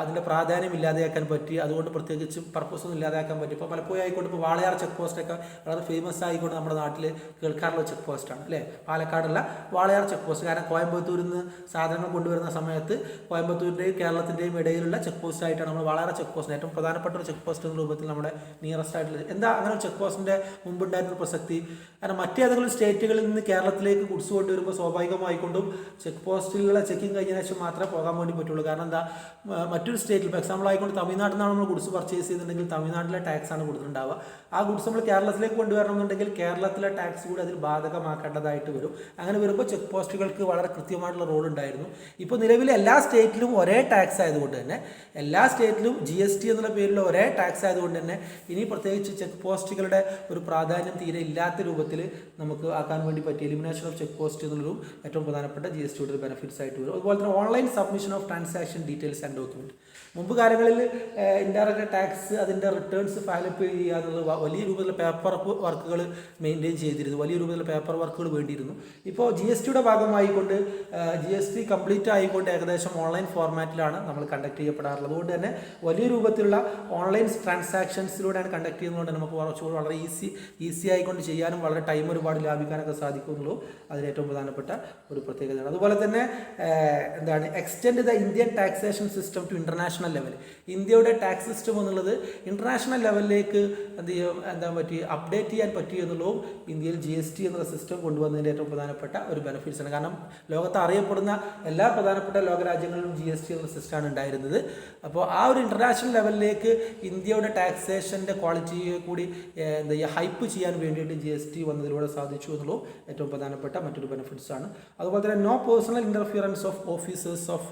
അതിൻ്റെ പ്രാധാന്യം ഇല്ലാതെയാക്കാൻ പറ്റി. അതുകൊണ്ട് പ്രത്യേകിച്ച് പർപ്പസ് ഒന്നും ഇല്ലാതാക്കാൻ പറ്റും. ഇപ്പോൾ പലപ്പോഴും ആയിക്കൊണ്ട് ഇപ്പോൾ വാളയാർ ചെക്ക് പോസ്റ്റൊക്കെ വളരെ ഫേമസ് ആയിക്കൊണ്ട് നമ്മുടെ നാട്ടിൽ കേൾക്കാറുള്ള ചെക്ക് പോസ്റ്റാണ് അല്ലേ, പാലക്കാടുള്ള വാളയാർ ചെക്ക് പോസ്റ്റ്. കാരണം കോയമ്പത്തൂരിൽ നിന്ന് സാധനങ്ങൾ കൊണ്ടുവരുന്ന സമയത്ത് കോയമ്പത്തൂരിൻ്റെയും കേരളത്തിൻ്റെയും ഇടയിലുള്ള ചെക്ക് പോസ്റ്റ് ആയിട്ടാണ് നമ്മൾ വാളയാർ ചെക്ക് പോസ്റ്റ് ഏറ്റവും പ്രധാനപ്പെട്ട ഒരു ചെക്ക് പോസ്റ്റ് എന്ന രൂപത്തിൽ നമ്മുടെ നിയറസ്റ്റ് ആയിട്ടുള്ള എന്താ അങ്ങനെ ചെക്ക് പോസ്റ്റിൻ്റെ മുമ്പുണ്ടായിരുന്ന പ്രസക്തി. കാരണം മറ്റേതെങ്കിലും സ്റ്റേറ്റുകളിൽ നിന്ന് കേരളത്തിലേക്ക് ഗുഡ്സ് കൊണ്ടുവരുമ്പോൾ സ്വാഭാവികമായിക്കൊണ്ടും ചെക്ക് പോസ്റ്റിലുള്ള ചെക്കിങ് കഴിഞ്ഞ ശേഷം മാത്രമേ പോകാൻ വേണ്ടി പറ്റുള്ളൂ. കാരണം എന്താ, മറ്റൊരു സ്റ്റേറ്റിൽ ഇപ്പോൾ എക്സാമ്പിൾ ആയിക്കൊണ്ട് തമിഴ്നാട്ടിൽ നിന്നാണ് നമ്മൾ ഗുഡ്സ് പർച്ചേസ് ചെയ്യുന്നുണ്ടെങ്കിൽ തമിഴ്നാട്ടിലെ ടാക്സ് ആണ് കൊടുത്തിട്ടുണ്ടാവുക. ആ ഗുഡ്സ് നമ്മൾ കേരളത്തിലേക്ക് കൊണ്ടുവരണമെന്നുണ്ടെങ്കിൽ കേരളത്തിലെ ടാക്സ് കൂടി അതിൽ ബാധകമാക്കേണ്ടതായിട്ട് വരും. അങ്ങനെ വരുമ്പോൾ ചെക്ക് പോസ്റ്റുകൾക്ക് വളരെ കൃത്യമായിട്ടുള്ള റോൾ ഉണ്ടായിരുന്നു. ഇപ്പോൾ നിലവിൽ എല്ലാ സ്റ്റേറ്റിലും ഒരേ ടാക്സ് ആയതുകൊണ്ട് തന്നെ എല്ലാ സ്റ്റേറ്റിലും ജി എസ് ടി എന്നുള്ള പേരിൽ ഒരേ ടാക്സ് ആയതുകൊണ്ട് തന്നെ ഇനി പ്രത്യേകിച്ച് ചെക്ക് പോസ്റ്റുകളുടെ ഒരു പ്രാധാന്യം തീരെ ഇല്ലാത്ത രൂപത്തിൽ നമുക്ക് ആക്കാൻ വേണ്ടി പറ്റി. എലിമിനേഷൻ ഓഫ് ചെക്ക് പോസ്റ്റ് എന്നുള്ളൊരു ഏറ്റവും പ്രധാനപ്പെട്ട ജി എസ് ടിയുടെ ബെനിഫിറ്റ്സ് ആയിട്ട് വരും. അതുപോലെ തന്നെ online submission of transaction details and document. മുമ്പ് കാലങ്ങളിൽ ഇൻഡയറക്റ്റ് ടാക്സ് അതിൻ്റെ റിട്ടേൺസ് ഫയലപ്പ് ചെയ്യുക എന്നുള്ളത് വലിയ രൂപത്തിലുള്ള പേപ്പർ വർക്കുകൾ മെയിൻറ്റെയിൻ ചെയ്തിരുന്നു, വലിയ രൂപത്തിലുള്ള പേപ്പർ വർക്കുകൾ വേണ്ടിയിരുന്നു. ഇപ്പോൾ ജി എസ് ടിയുടെ ഭാഗമായിക്കൊണ്ട് ജി എസ് ടി കംപ്ലീറ്റ് ആയിക്കൊണ്ട് ഏകദേശം ഓൺലൈൻ ഫോർമാറ്റിലാണ് നമ്മൾ കണ്ടക്ട് ചെയ്യപ്പെടാറുള്ളത്. അതുകൊണ്ട് തന്നെ വലിയ രൂപത്തിലുള്ള ഓൺലൈൻ ട്രാൻസാക്ഷൻസിലൂടെയാണ് കണ്ടക്ട് ചെയ്യുന്നതുകൊണ്ട് നമുക്ക് കുറച്ചുകൂടി വളരെ ഈസി ആയിക്കൊണ്ട് ചെയ്യാനും വളരെ ടൈം ഒരുപാട് ലാഭിക്കാനൊക്കെ സാധിക്കുന്നുള്ളൂ. അതിന് ഏറ്റവും പ്രധാനപ്പെട്ട ഒരു പ്രത്യേകതയാണ്. അതുപോലെ തന്നെ എന്താണ്, extend the Indian taxation system to international level. ഇന്ത്യയുടെ ടാക്സ് സിസ്റ്റം എന്നുള്ളത് ഇൻ്റർനാഷണൽ ലെവലിലേക്ക് അപ്ഡേറ്റ് ചെയ്യാൻ പറ്റി എന്നുള്ളതും ഇന്ത്യയിൽ ജി എസ് ടി എന്നുള്ള സിസ്റ്റം കൊണ്ടുവന്നതിൻ്റെ ഏറ്റവും പ്രധാനപ്പെട്ട ഒരു ബെനിഫിറ്റ്സ് ആണ്. കാരണം ലോകത്ത് അറിയപ്പെടുന്ന എല്ലാ പ്രധാനപ്പെട്ട ലോകരാജ്യങ്ങളിലും ജി എസ് ടി എന്നുള്ള സിസ്റ്റമാണ് ഉണ്ടായിരുന്നത്. അപ്പോൾ ആ ഒരു ഇൻ്റർനാഷണൽ ലെവലിലേക്ക് ഇന്ത്യയുടെ ടാക്സേഷൻ്റെ ക്വാളിറ്റിയെ കൂടി ഹൈപ്പ് ചെയ്യാൻ വേണ്ടിയിട്ട് ജി എസ് ടി വന്നതിലൂടെ സാധിച്ചു എന്നുള്ളതും ഏറ്റവും പ്രധാനപ്പെട്ട മറ്റൊരു ബെനിഫിറ്റ്സ് ആണ്. അതുപോലെ തന്നെ no personal interference of officers of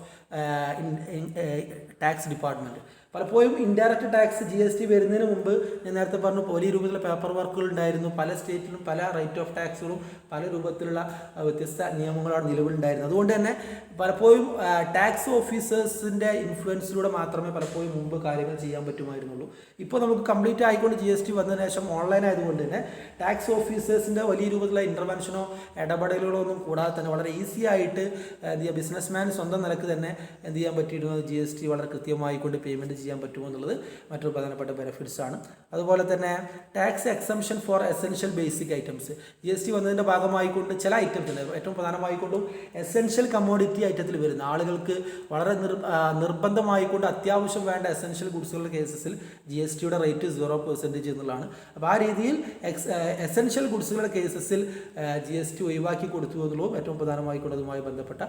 tax department. പലപ്പോഴും indirect tax G S T വരുന്നതിന് മുമ്പ് ഞാൻ നേരത്തെ പറഞ്ഞു വലിയ രൂപത്തിലുള്ള പേപ്പർ വർക്കുകൾ ഉണ്ടായിരുന്നു. പല സ്റ്റേറ്റിലും പല റേറ്റ് ഓഫ് ടാക്സുകളും പല രൂപത്തിലുള്ള വ്യത്യസ്ത നിയമങ്ങളാണ് നിലവിലുണ്ടായിരുന്നത്. അതുകൊണ്ട് തന്നെ പലപ്പോഴും ടാക്സ് ഓഫീസേഴ്സിൻ്റെ ഇൻഫ്ലുവൻസിലൂടെ മാത്രമേ പലപ്പോഴും മുമ്പ് കാര്യങ്ങൾ ചെയ്യാൻ പറ്റുമായിരുന്നുള്ളൂ. ഇപ്പോൾ നമുക്ക് കംപ്ലീറ്റ് ആയിക്കൊണ്ട് ജി എസ് ടി വന്നതിന് ശേഷം ഓൺലൈൻ ആയതുകൊണ്ട് തന്നെ ടാക്സ് ഓഫീസേഴ്സിൻ്റെ വലിയ രൂപത്തിലുള്ള ഇൻ്റർവെൻഷനോ ഇടപെടലുകളോ ഒന്നും കൂടാതെ തന്നെ വളരെ ഈസി ആയിട്ട് ബിസിനസ് മാൻ സ്വന്തം നിലക്ക് തന്നെ എന്ത് ചെയ്യാൻ പറ്റിയിരുന്നത് GST വളരെ കൃത്യമായിക്കൊണ്ട് പേയ്മെൻറ്റ് ചെയ്യാൻ പറ്റുമെന്നുള്ളത് മറ്റൊരു പ്രധാനപ്പെട്ട ബെനിഫിറ്റ്സ് ആണ്. അതുപോലെ തന്നെ tax exemption for essential basic items. GST വന്നതിൻ്റെ ഭാഗമായിക്കൊണ്ട് ചില ഐറ്റംസ് ഏറ്റവും പ്രധാനമായിക്കൊണ്ടും എസെൻഷ്യൽ കമ്മോഡിറ്റി ഐറ്റത്തിൽ വരുന്ന ആളുകൾക്ക് വളരെ നിർബന്ധമായിക്കൊണ്ട് അത്യാവശ്യം വേണ്ട എസെൻഷ്യൽ ഗുഡ്സുകളുടെ കേസസിൽ GSTയുടെ റേറ്റ് 0% എന്നുള്ളതാണ്. അപ്പോൾ ആ രീതിയിൽ എസെൻഷ്യൽ ഗുഡ്സുകളുടെ കേസസിൽ GST ഒഴിവാക്കി കൊടുത്തു എന്നുള്ളതും ഏറ്റവും പ്രധാനമായിക്കൊണ്ട് അതുമായി ബന്ധപ്പെട്ട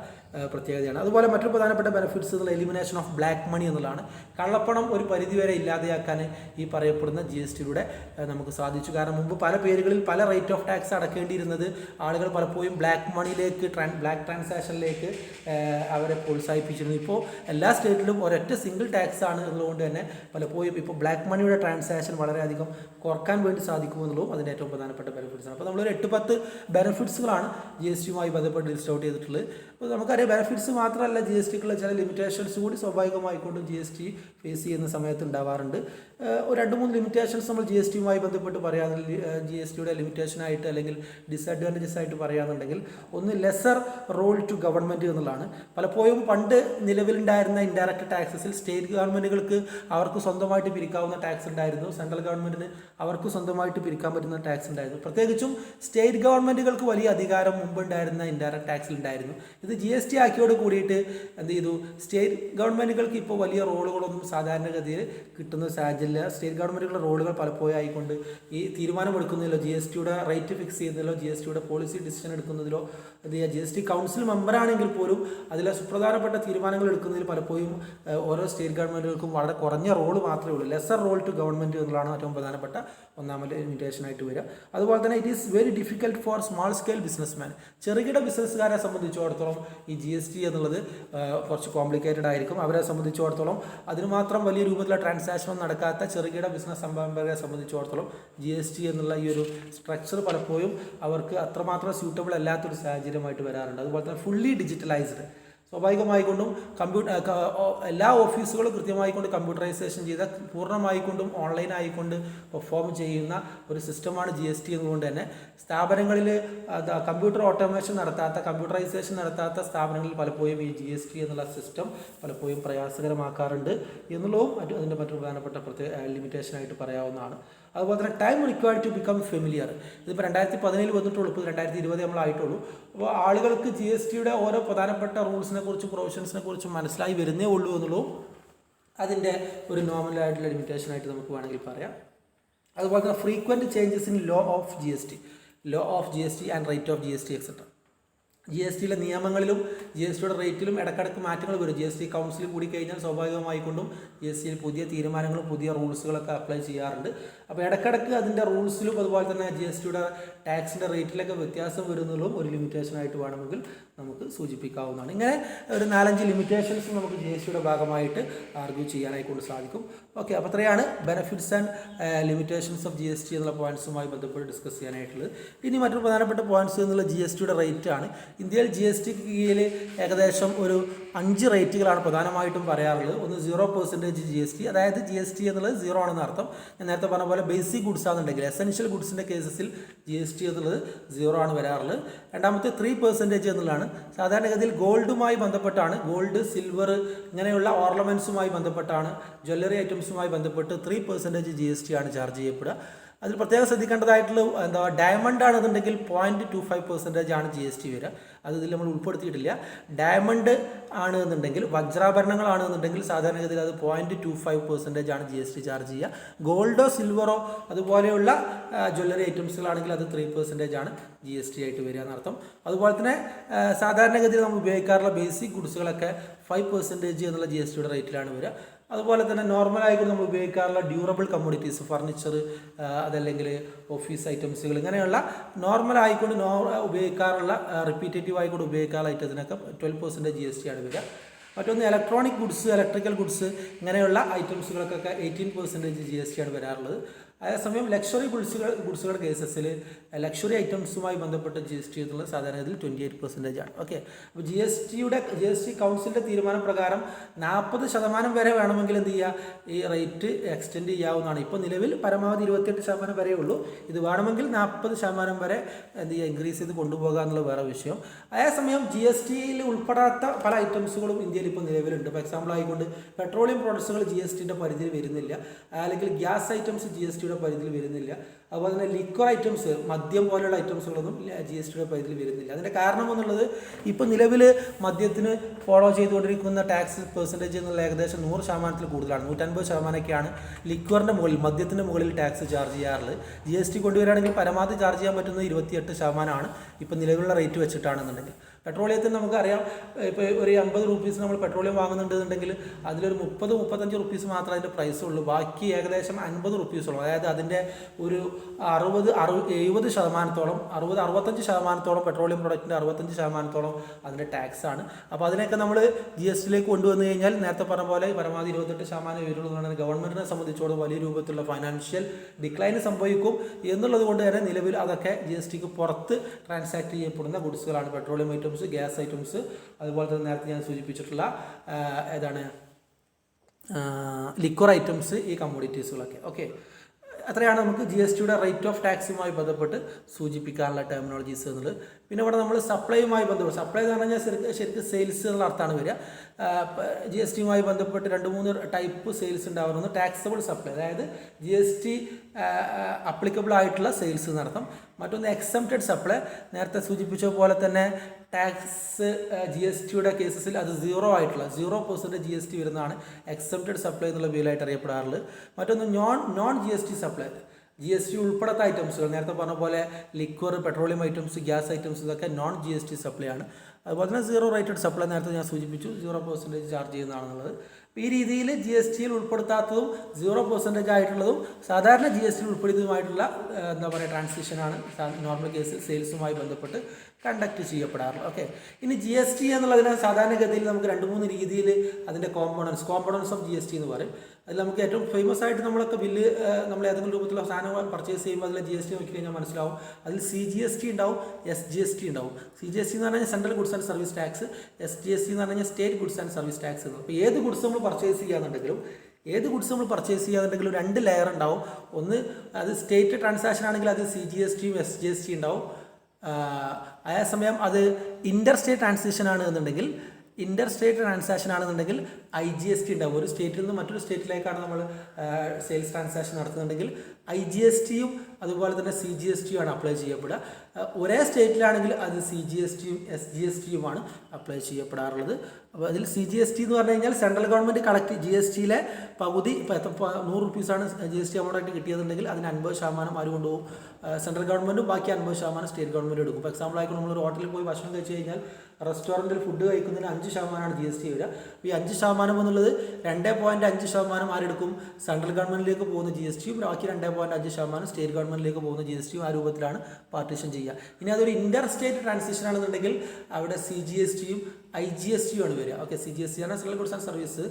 പ്രത്യേകതയാണ്. അതുപോലെ മറ്റൊരു പ്രധാനപ്പെട്ട ബെനിഫിറ്റ്സ് എന്നുള്ള എലിമിനേഷൻ ഓഫ് ബ്ലാക്ക് മണി എന്നുള്ളതാണ്. കള്ളപ്പണം ഒരു പരിധിവരെ ഇല്ലാതെയാക്കാൻ ഈ പറയപ്പെടുന്ന GSTയിലൂടെ നമുക്ക് സാധിച്ചു. കാരണം മുമ്പ് പല പേരുകളിൽ പല റേറ്റ് ഓഫ് ടാക്സ് അടക്കേണ്ടിയിരുന്നത് ആളുകൾ പലപ്പോഴും ബ്ലാക്ക് മണിയിലേക്ക് ബ്ലാക്ക് ട്രാൻസാക്ഷനിലേക്ക് അവരെ പ്രോത്സാഹിപ്പിച്ചിരുന്നു. ഇപ്പോൾ എല്ലാ സ്റ്റേറ്റിലും ഒരൊറ്റ സിംഗിൾ ടാക്സ് ആണ് എന്നുള്ളതുകൊണ്ട് തന്നെ പലപ്പോഴും ഇപ്പോൾ ബ്ലാക്ക് മണിയുടെ ട്രാൻസാക്ഷൻ വളരെയധികം കുറക്കാൻ വേണ്ടി സാധിക്കുമെന്നുള്ളതും അതിൻ്റെ ഏറ്റവും പ്രധാനപ്പെട്ട ബെനിഫിറ്റ്സ് ആണ്. അപ്പോൾ നമ്മളൊരു 8-10 ബെനിഫിറ്റ്സുകളാണ് GSTയുമായി ബന്ധപ്പെട്ട് ലിസ്റ്റ് ഔട്ട് ചെയ്തിട്ടുള്ളത്. അപ്പോൾ നമുക്കറിയാം ബെനിഫിറ്റ്സ് മാത്രമല്ല GSTക്കുള്ള ചില ലിമിറ്റേഷൻസ് കൂടി സ്വാഭാവികമായിക്കൊണ്ടും GST ഫേസ് ചെയ്യുന്ന സമയത്ത് ഉണ്ടാവാറുണ്ട്. ഒരു 2-3 ലിമിറ്റേഷൻസ് നമ്മൾ GSTയുമായി ബന്ധപ്പെട്ട് പറയുകയാണെങ്കിൽ GSTയുടെ ലിമിറ്റേഷനായിട്ട് അല്ലെങ്കിൽ ഡിസഡ്വാൻറ്റേജസ് ആയിട്ട് പറയുകയാണെന്നുണ്ടെങ്കിൽ ഒന്ന് ലെസർ റോൾ ടു ഗവൺമെൻറ് എന്നുള്ളതാണ്. പലപ്പോഴും പണ്ട് നിലവിലുണ്ടായിരുന്ന ഇൻഡയറക്റ്റ് ടാക്സസിൽ സ്റ്റേറ്റ് ഗവൺമെൻറ്റുകൾക്ക് അവർക്ക് സ്വന്തമായിട്ട് പിരിക്കാവുന്ന ടാക്സ് ഉണ്ടായിരുന്നു. സെൻട്രൽ ഗവൺമെൻറ്റിന് അവർക്ക് സ്വന്തമായിട്ട് പിരിക്കാൻ പറ്റുന്ന ടാക്സ് ഉണ്ടായിരുന്നു. പ്രത്യേകിച്ചും സ്റ്റേറ്റ് ഗവൺമെൻറ്റുകൾക്ക് വലിയ അധികാരം മുമ്പുണ്ടായിരുന്ന ഇൻഡയറക്റ്റ് ടാക്സിൽ ഉണ്ടായിരുന്നു. ഇത് GST ആക്കിയോട് കൂടിയിട്ട് എന്ത് ചെയ്തു, സ്റ്റേറ്റ് ഗവൺമെൻറ്റുകൾക്ക് ഇപ്പോൾ വലിയ റോളുകളൊന്നും സാധാരണഗതിയിൽ കിട്ടുന്ന സാഹചര്യം. സ്റ്റേറ്റ് ഗവൺമെൻറ്റുകളുടെ റോളുകൾ പലപ്പോഴും ആയിക്കൊണ്ട് ഈ തീരുമാനമെടുക്കുന്നതിലോ GSTയുടെ റേറ്റ് ഫിക്സ് ചെയ്യുന്നതിലോ GSTയുടെ പോളിസി ഡിസിഷൻ എടുക്കുന്നതിലോ എന്ത് ചെയ്യുക, GST കൗൺസിൽ മെമ്പറാണെങ്കിൽ പോലും അതിലെ സുപ്രധാനപ്പെട്ട തീരുമാനങ്ങൾ എടുക്കുന്നതിൽ പലപ്പോഴും ഓരോ സ്റ്റേറ്റ് ഗവൺമെൻറ്റുകൾക്കും വളരെ കുറഞ്ഞ റോൾ മാത്രമേ ഉള്ളൂ. ലെസർ റോൾ ടു ഗവൺമെൻറ് എന്നുള്ളതാണ് ഏറ്റവും പ്രധാനപ്പെട്ട ഒന്നാമത്തെ ലിമിറ്റേഷനായിട്ട് വരിക. അതുപോലെ തന്നെ it is very difficult for small scale businessman. ചെറുകിട ബിസിനസ്സുകാരെ സംബന്ധിച്ചിടത്തോളം ഈ GST എന്നുള്ളത് കുറച്ച് കോംപ്ലിക്കേറ്റഡ് ആയിരിക്കും. അവരെ സംബന്ധിച്ചിടത്തോളം അതിന് മാത്രം വലിയ രൂപത്തിലുള്ള ട്രാൻസാക്ഷൻ നടക്കാത്ത ചെറുകിട ബിസിനസ് സംരംഭകരെ സംബന്ധിച്ചിടത്തോളം GST എന്നുള്ള ഈ ഒരു സ്ട്രക്ചർ പലപ്പോഴും അവർക്ക് അത്രമാത്രം സ്യൂട്ടബിൾ അല്ലാത്തൊരു സാഹചര്യമായിട്ട് വരാറുണ്ട്. അതുപോലെ തന്നെ ഫുള്ളി ഡിജിറ്റലൈസ്ഡ്, സ്വാഭാവികമായിക്കൊണ്ടും എല്ലാ ഓഫീസുകളും കൃത്യമായിക്കൊണ്ട് കമ്പ്യൂട്ടറൈസേഷൻ ചെയ്ത പൂർണ്ണമായിക്കൊണ്ടും ഓൺലൈൻ ആയിക്കൊണ്ട് പെർഫോം ചെയ്യുന്ന ഒരു സിസ്റ്റമാണ് GST എന്നുകൊണ്ട് തന്നെ സ്ഥാപനങ്ങളിൽ കമ്പ്യൂട്ടർ ഓട്ടോമേഷൻ നടത്താത്ത, കമ്പ്യൂട്ടറൈസേഷൻ നടത്താത്ത സ്ഥാപനങ്ങളിൽ പലപ്പോഴും ഈ GST എന്നുള്ള സിസ്റ്റം പലപ്പോഴും പ്രയാസകരമാക്കാറുണ്ട് എന്നുള്ളതും അതിൻ്റെ മറ്റൊരു പ്രധാനപ്പെട്ട ലിമിറ്റേഷനായിട്ട് പറയാവുന്നതാണ്. അതുപോലെ തന്നെ time required to become familiar. ഇതിപ്പോൾ 2017 വന്നിട്ടുള്ളൂ, ഇപ്പോൾ 2020 നമ്മളായിട്ടുള്ളൂ. അപ്പോൾ ആളുകൾക്ക് GSTയുടെ ഓരോ പ്രധാനപ്പെട്ട റൂൾസിനെ കുറിച്ചും പ്രൊവിഷൻസിനെ കുറിച്ചും മനസ്സിലായി വരുന്നേ ഉള്ളൂ എന്നുള്ളൂ അതിൻ്റെ ഒരു നോർമലായിട്ടുള്ള ലിമിറ്റേഷനായിട്ട് നമുക്ക് വേണമെങ്കിൽ പറയാം. അതുപോലെ തന്നെ frequent changes in law of GST and rate of GST etcetera. GSTയിലെ നിയമങ്ങളിലും GSTയുടെ റേറ്റിലും ഇടക്കിടക്ക് മാറ്റങ്ങൾ വരും. GST കൗൺസിൽ കൂടി കഴിഞ്ഞാൽ സ്വാഭാവികമായിക്കൊണ്ടും GSTയിൽ പുതിയ തീരുമാനങ്ങളും പുതിയ റൂൾസുകളൊക്കെ അപ്ലൈ ചെയ്യാറുണ്ട്. അപ്പോൾ ഇടക്കിടക്ക് അതിൻ്റെ റൂൾസിലും അതുപോലെ തന്നെ GSTയുടെ ടാക്സിൻ്റെ റേറ്റിലൊക്കെ വ്യത്യാസം വരുന്നതും ഒരു ലിമിറ്റേഷനായിട്ട് വേണമെങ്കിൽ നമുക്ക് സൂചിപ്പിക്കാവുന്നതാണ്. ഇങ്ങനെ ഒരു 4-5 ലിമിറ്റേഷൻസ് നമുക്ക് GSTയുടെ ഭാഗമായിട്ട് ആർഗ്യൂ ചെയ്യാനായിക്കൊണ്ട് സാധിക്കും. ഓക്കെ, അപ്പോൾ അത്രയാണ് benefits and limitations of GST എന്നുള്ള പോയിൻറ്റ്സുമായി ബന്ധപ്പെട്ട് ഡിസ്കസ് ചെയ്യാനായിട്ടുള്ളത്. ഇനി മറ്റൊരു പ്രധാനപ്പെട്ട പോയിൻറ്റ്സ് എന്നുള്ള GSTയുടെ റേറ്റ് ആണ്. ഇന്ത്യയിൽ GSTക്ക് കീഴിൽ ഏകദേശം ഒരു 5 റേറ്റുകളാണ് പ്രധാനമായിട്ടും പറയാറുള്ളത്. ഒന്ന് 0% GST, അതായത് GST എന്നുള്ളത് 0 ആണെന്ന് അർത്ഥം. ഞാൻ നേരത്തെ പറഞ്ഞ പോലെ ബേസിക് ഗുഡ്സ് ആണെന്നുണ്ടെങ്കിൽ എസെൻഷ്യൽ ഗുഡ്സിൻ്റെ കേസസിൽ GST എന്നുള്ളത് 0 ആണ് വരാറുള്ളത്. രണ്ടാമത്തെ 3% എന്നുള്ളതാണ്. സാധാരണഗതിയിൽ ഗോൾഡുമായി ബന്ധപ്പെട്ടാണ്, ഗോൾഡ്, സിൽവർ ഇങ്ങനെയുള്ള ഓർണമെൻറ്റ്സുമായി ബന്ധപ്പെട്ടാണ്, ജ്വല്ലറി ഐറ്റംസുമായി ബന്ധപ്പെട്ട് 3% GST ആണ് ചാർജ് ചെയ്യപ്പെടുക. അതിൽ പ്രത്യേകം ശ്രദ്ധിക്കേണ്ടതായിട്ടുള്ള ഡയമണ്ട് ആണെന്നുണ്ടെങ്കിൽ 0.25% ആണ് GST വരിക. അത് ഇതിൽ നമ്മൾ ഉൾപ്പെടുത്തിയിട്ടില്ല. ഡയമണ്ട് ആണ് എന്നുണ്ടെങ്കിൽ, വജ്രാഭരണങ്ങളാണ് എന്നുണ്ടെങ്കിൽ സാധാരണഗതിയിൽ അത് 0.25% ആണ് GST ചാർജ് ചെയ്യുക. ഗോൾഡോ സിൽവറോ അതുപോലെയുള്ള ജ്വല്ലറി ഐറ്റംസുകളാണെങ്കിൽ അത് 3% ആണ് GST ആയിട്ട് വരിക എന്നർത്ഥം. അതുപോലെ തന്നെ സാധാരണഗതിയിൽ നമ്മൾ ഉപയോഗിക്കാറുള്ള ബേസിക് ഗുഡ്സുകളൊക്കെ 5% എന്നുള്ള GSTയുടെ റേറ്റിലാണ് വരിക. അതുപോലെ തന്നെ നോർമലായിട്ട് നമ്മൾ ഉപയോഗിക്കാറുള്ള ഡ്യൂറബിൾ കമ്മോഡിറ്റീസ്, ഫർണിച്ചർ, അതല്ലെങ്കിൽ ഓഫീസ് ഐറ്റംസുകൾ, ഇങ്ങനെയുള്ള നോർമലായിക്കൊണ്ട് ഉപയോഗിക്കാറുള്ള റിപ്പീറ്റേറ്റീവ് ആയിക്കൊണ്ട് ഉപയോഗിക്കാറുള്ള ഐറ്റത്തിനൊക്കെ 12% GST ആണ് വരിക. മറ്റൊന്ന് ഇലക്ട്രോണിക് ഗുഡ്സ്, ഇലക്ട്രിക്കൽ ഗുഡ്സ് ഇങ്ങനെയുള്ള ഐറ്റംസുകൾക്കൊക്കെ 18% GST ആണ് വരാറുള്ളത്. അതേസമയം ലക്ഷറി ഗുഡ്സുകളുടെ കേസസിൽ ലക്ഷറി ഐറ്റംസുമായി ബന്ധപ്പെട്ട് GST എന്നുള്ളത് സാധാരണഗതിയിൽ 28% ആണ്. ഓക്കെ, അപ്പോൾ ജി എസ് ടി കൗൺസിലിൻ്റെ തീരുമാനപ്രകാരം 40% വരെ വേണമെങ്കിൽ എന്ത് ചെയ്യുക, ഈ റേറ്റ് എക്സ്റ്റെൻഡ് ചെയ്യാവുന്നതാണ്. ഇപ്പോൾ നിലവിൽ പരമാവധി 28% വരെ ഉള്ളൂ. ഇത് വേണമെങ്കിൽ 40% വരെ എന്ത് ചെയ്യുക, ഇൻക്രീസ് ചെയ്ത് കൊണ്ടുപോകുക എന്നുള്ള വേറെ വിഷയം. അതേസമയം GST ഉൾപ്പെടാത്ത പല ഐറ്റംസുകളും ഇന്ത്യയിൽ ഇപ്പോൾ നിലവിലുണ്ട്. ഫോർ എക്സാമ്പിൾ ആയിക്കൊണ്ട് പെട്രോളിയം പ്രോഡക്ട്സുകൾ GSTയുടെ പരിധിയിൽ വരുന്നില്ല, അല്ലെങ്കിൽ ഗ്യാസ് ഐറ്റംസ് GSTയുടെ പരിധിയിൽ വരുന്നില്ല. അതുപോലെ തന്നെ ലിക്വർ ഐറ്റംസ്, മദ്യം പോലെയുള്ള ഐറ്റംസുകളൊന്നും GSTയുടെ പരിധിയിൽ വരുന്നില്ല. അതിൻ്റെ കാരണം എന്നുള്ളത് ഇപ്പോൾ നിലവിൽ മദ്യത്തിന് ഫോളോ ചെയ്തുകൊണ്ടിരിക്കുന്ന ടാക്സ് പെർസെൻറ്റേജ് എന്നുള്ള ഏകദേശം 100% കൂടുതലാണ്. 150%ഒക്കെയാണ് ലിക്വറിൻ്റെ മുകളിൽ, മദ്യത്തിൻ്റെ മുകളിൽ ടാക്സ് ചാർജ് ചെയ്യാറുള്ളത്. GST കൊണ്ടുവരികയാണെങ്കിൽ പരമാവധി ചാർജ് ചെയ്യാൻ പറ്റുന്നത് 28% ഇപ്പോൾ നിലവിലുള്ള റേറ്റ് വെച്ചിട്ടാണെന്നുണ്ടെങ്കിൽ. പെട്രോളിയത്തിന് നമുക്കറിയാം, ഇപ്പോൾ ഒരു 50 റുപ്പീസ് നമ്മൾ പെട്രോളിയം വാങ്ങുന്നുണ്ടെന്നുണ്ടെങ്കിൽ അതിലൊരു 30-35 റുപ്പീസ് മാത്രമേ അതിൻ്റെ പ്രൈസ് ഉള്ളൂ. ബാക്കി ഏകദേശം 50 റുപ്പീസുള്ളൂ. അതായത് അതിൻ്റെ ഒരു 60-65% പെട്രോളിയം പ്രൊഡക്റ്റിൻ്റെ 65% അതിൻ്റെ ടാക്സാണ്. അപ്പോൾ അതിനൊക്കെ നമ്മൾ GSTയിലേക്ക് കൊണ്ടുവന്നു കഴിഞ്ഞാൽ നേരത്തെ പറഞ്ഞ പോലെ പരമാവധി 28% വരുള്ളൂ. ഗവൺമെൻറ്റിനെ സംബന്ധിച്ചോളം വലിയ രൂപത്തിലുള്ള ഫൈനാൻഷ്യൽ ഡിക്ലൈൻ സംഭവിക്കും എന്നുള്ളത് കൊണ്ട് തന്നെ നിലവിൽ അതൊക്കെ GSTക്ക് പുറത്ത് ട്രാൻസാക്ട് ചെയ്യപ്പെടുന്ന ഗുഡ്സുകളാണ്. പെട്രോളിയം ഐറ്റംസ്, ഗ്യാസ് ഐറ്റംസ്, അതുപോലെ തന്നെ നേരത്തെ ഞാൻ സൂചിപ്പിച്ചിട്ടുള്ള ലിക്വർ ഐറ്റംസ്, ഈ കമ്മോഡിറ്റീസുകളൊക്കെ. ഓക്കെ, അത്രയാണ് നമുക്ക് GSTയുടെ റേറ്റ് ഓഫ് ടാക്സുമായി ബന്ധപ്പെട്ട് സൂചിപ്പിക്കാനുള്ള ടെർമിനോളജീസ് എന്നുള്ളത്. പിന്നെ ഇവിടെ നമ്മൾ സപ്ലൈയുമായി ബന്ധപ്പെട്ട്, സപ്ലൈ എന്ന് പറഞ്ഞാൽ ശരിക്കും സെയിൽസ് എന്നുള്ള അർത്ഥമാണ് വരിക. GSTയുമായി ബന്ധപ്പെട്ട് 2-3 ടൈപ്പ് സെയിൽസ് ഉണ്ടാവുന്നത്. ടാക്സബിൾ സപ്ലൈ, അതായത് GST അപ്ലിക്കബിൾ ആയിട്ടുള്ള സെയിൽസ് എന്നർത്ഥം. മറ്റൊന്ന് എക്സംപ്റ്റഡ് സപ്ലൈ, നേരത്തെ സൂചിപ്പിച്ച പോലെ തന്നെ ടാക്സ് GSTയുടെ കേസസിൽ അത് 0% GST വരുന്നതാണ് എക്സംപ്റ്റഡ് സപ്ലൈ എന്നുള്ള പേരിലായിട്ട് അറിയപ്പെടാറുള്ളത്. മറ്റൊന്ന് നോൺ GST സപ്ലൈ, GST ഉൾപ്പെടാത്ത ഐറ്റംസുകൾ, നേരത്തെ പറഞ്ഞ പോലെ liquor, petroleum items, gas items, ഇതൊക്കെ നോൺ GST സപ്ലൈ ആണ്. അതുപോലെ തന്നെ 0 റേറ്റഡ് സപ്ലൈ നേരത്തെ ഞാൻ സൂചിപ്പിച്ചു, 0% ചാർജ് ചെയ്യുന്നതാണെന്നുള്ളത്. ഈ രീതിയിൽ GSTയിൽ ഉൾപ്പെടുത്താത്തതും 0% ആയിട്ടുള്ളതും സാധാരണ GSTയിൽ ഉൾപ്പെടുത്തിയതുമായിട്ടുള്ള ട്രാൻസാക്ഷനാണ് നോർമൽ കേസിൽ സെയിൽസുമായി ബന്ധപ്പെട്ട് കണ്ടക്ട് ചെയ്യപ്പെടാറുള്ളത്. ഓക്കെ, ഇനി GST എന്നുള്ളതിന് സാധാരണഗതിയിൽ നമുക്ക് 2-3 രീതിയിൽ അതിൻ്റെ കോമ്പണൻസ് ഓഫ് GST എന്ന് പറയും. അതിൽ നമുക്ക് ഏറ്റവും ഫേമസ് ആയിട്ട് നമ്മളൊക്കെ ബില്ല്, നമ്മൾ ഏതെങ്കിലും രൂപത്തിലുള്ള സാധനങ്ങൾ പർച്ചേസ് ചെയ്യുമ്പോൾ അതിൽ GST നോക്കി കഴിഞ്ഞാൽ മനസ്സിലാവും. അതിൽ CGST ഉണ്ടാവും, SGST ഉണ്ടാവും. CGST എന്ന് പറഞ്ഞാൽ central goods and service tax, SGST എന്ന് പറഞ്ഞാൽ state goods and service tax. അപ്പോൾ ഏത് ഗുഡ്സ് നമ്മൾ പർച്ചേസ് ചെയ്യാന്നുണ്ടെങ്കിലും 2 ലെയർ ഉണ്ടാവും. ഒന്ന് അത് സ്റ്റേറ്റ് ട്രാൻസാക്ഷൻ ആണെങ്കിൽ അത് CGSTയും SGST ഉണ്ടാവും. അതേസമയം അത് ഇൻ്റർ സ്റ്റേറ്റ് ട്രാൻസാക്ഷൻ ആണെന്നുണ്ടെങ്കിൽ IGST ഉണ്ടാവും. ഒരു സ്റ്റേറ്റിൽ നിന്ന് മറ്റൊരു സ്റ്റേറ്റിലേക്കാണ് നമ്മൾ സെയിൽസ് ട്രാൻസാക്ഷൻ നടത്തുന്നുണ്ടെങ്കിൽ IGSTയും അതുപോലെ തന്നെ CGSTയും ആണ് അപ്ലൈ ചെയ്യപ്പെടുക. ഒരേ സ്റ്റേറ്റിലാണെങ്കിൽ അത് CGSTയും SGSTയുമാണ് അപ്ലൈ ചെയ്യപ്പെടാറുള്ളത്. അപ്പോൾ അതിൽ CGST എന്ന് പറഞ്ഞു കഴിഞ്ഞാൽ സെൻട്രൽ ഗവൺമെൻറ് കളക്ട് GSTയിലെ പകുതി, ഇപ്പോൾ 100 റുപ്പീസാണ് GST എമൗണ്ടായിട്ട് കിട്ടിയതെന്നുണ്ടെങ്കിൽ അതിന് 50% ആര് കൊണ്ടുപോകും, സെൻട്രൽ ഗവൺമെൻറ്റും, ബാക്കി 50% സ്റ്റേറ്റ് ഗവൺമെൻറ് എടുക്കും. ഇപ്പോൾ എക്സാമ്പിൾ ആയിക്കോട്ടെ, നമ്മളൊരു ഹോട്ടലിൽ പോയി ഭക്ഷണം കഴിച്ച് കഴിഞ്ഞാൽ റെസ്റ്റോറൻറ്റിൽ ഫുഡ് കഴിക്കുന്നതിന് 5% GST വരിക. ഈ 5% എന്നുള്ളത് 2.5% ആരെടുക്കും, സെൻട്രൽ ഗവൺമെൻറ്റിലേക്ക് പോകുന്ന GSTയും ബാക്കി 2.5% സ്റ്റേറ്റ് ഗവൺമെൻറ്റിലേക്ക് പോകുന്ന GSTയും ആ രൂപത്തിലാണ് പാർട്ടീഷൻ ചെയ്യുക. ഇനി അതൊരു ഇൻ്റർ സ്റ്റേറ്റ് ട്രാൻസാക്ഷൻ ആണെന്നുണ്ടെങ്കിൽ അവിടെ CGSTയും IGSTയും ആണ് വരിക. ഓക്കെ, CGST ആണ് central goods and service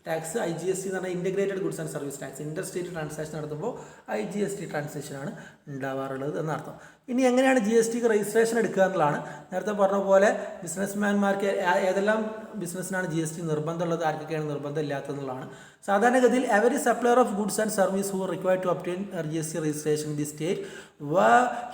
tax, IGST എന്ന് പറഞ്ഞാൽ integrated goods and service tax. Inter state transaction നടത്തുമ്പോൾ IGST ട്രാൻസാക്ഷനാണ് ഉണ്ടാവാറുള്ളത് എന്നർത്ഥം. ഇനി എങ്ങനെയാണ് GSTക്ക് രജിസ്ട്രേഷൻ എടുക്കുക എന്നുള്ളതാണ്. നേരത്തെ പറഞ്ഞ പോലെ ബിസിനസ്മാൻമാർക്ക് ഏതെല്ലാം ബിസിനസ്സിനാണ് GST നിർബന്ധമുള്ളത്, ആർക്കൊക്കെയാണ് നിർബന്ധം ഇല്ലാത്തതെന്നുള്ളതാണ്. സാധാരണഗതിയിൽ every supplier of goods and service who required to obtain GST registration in the state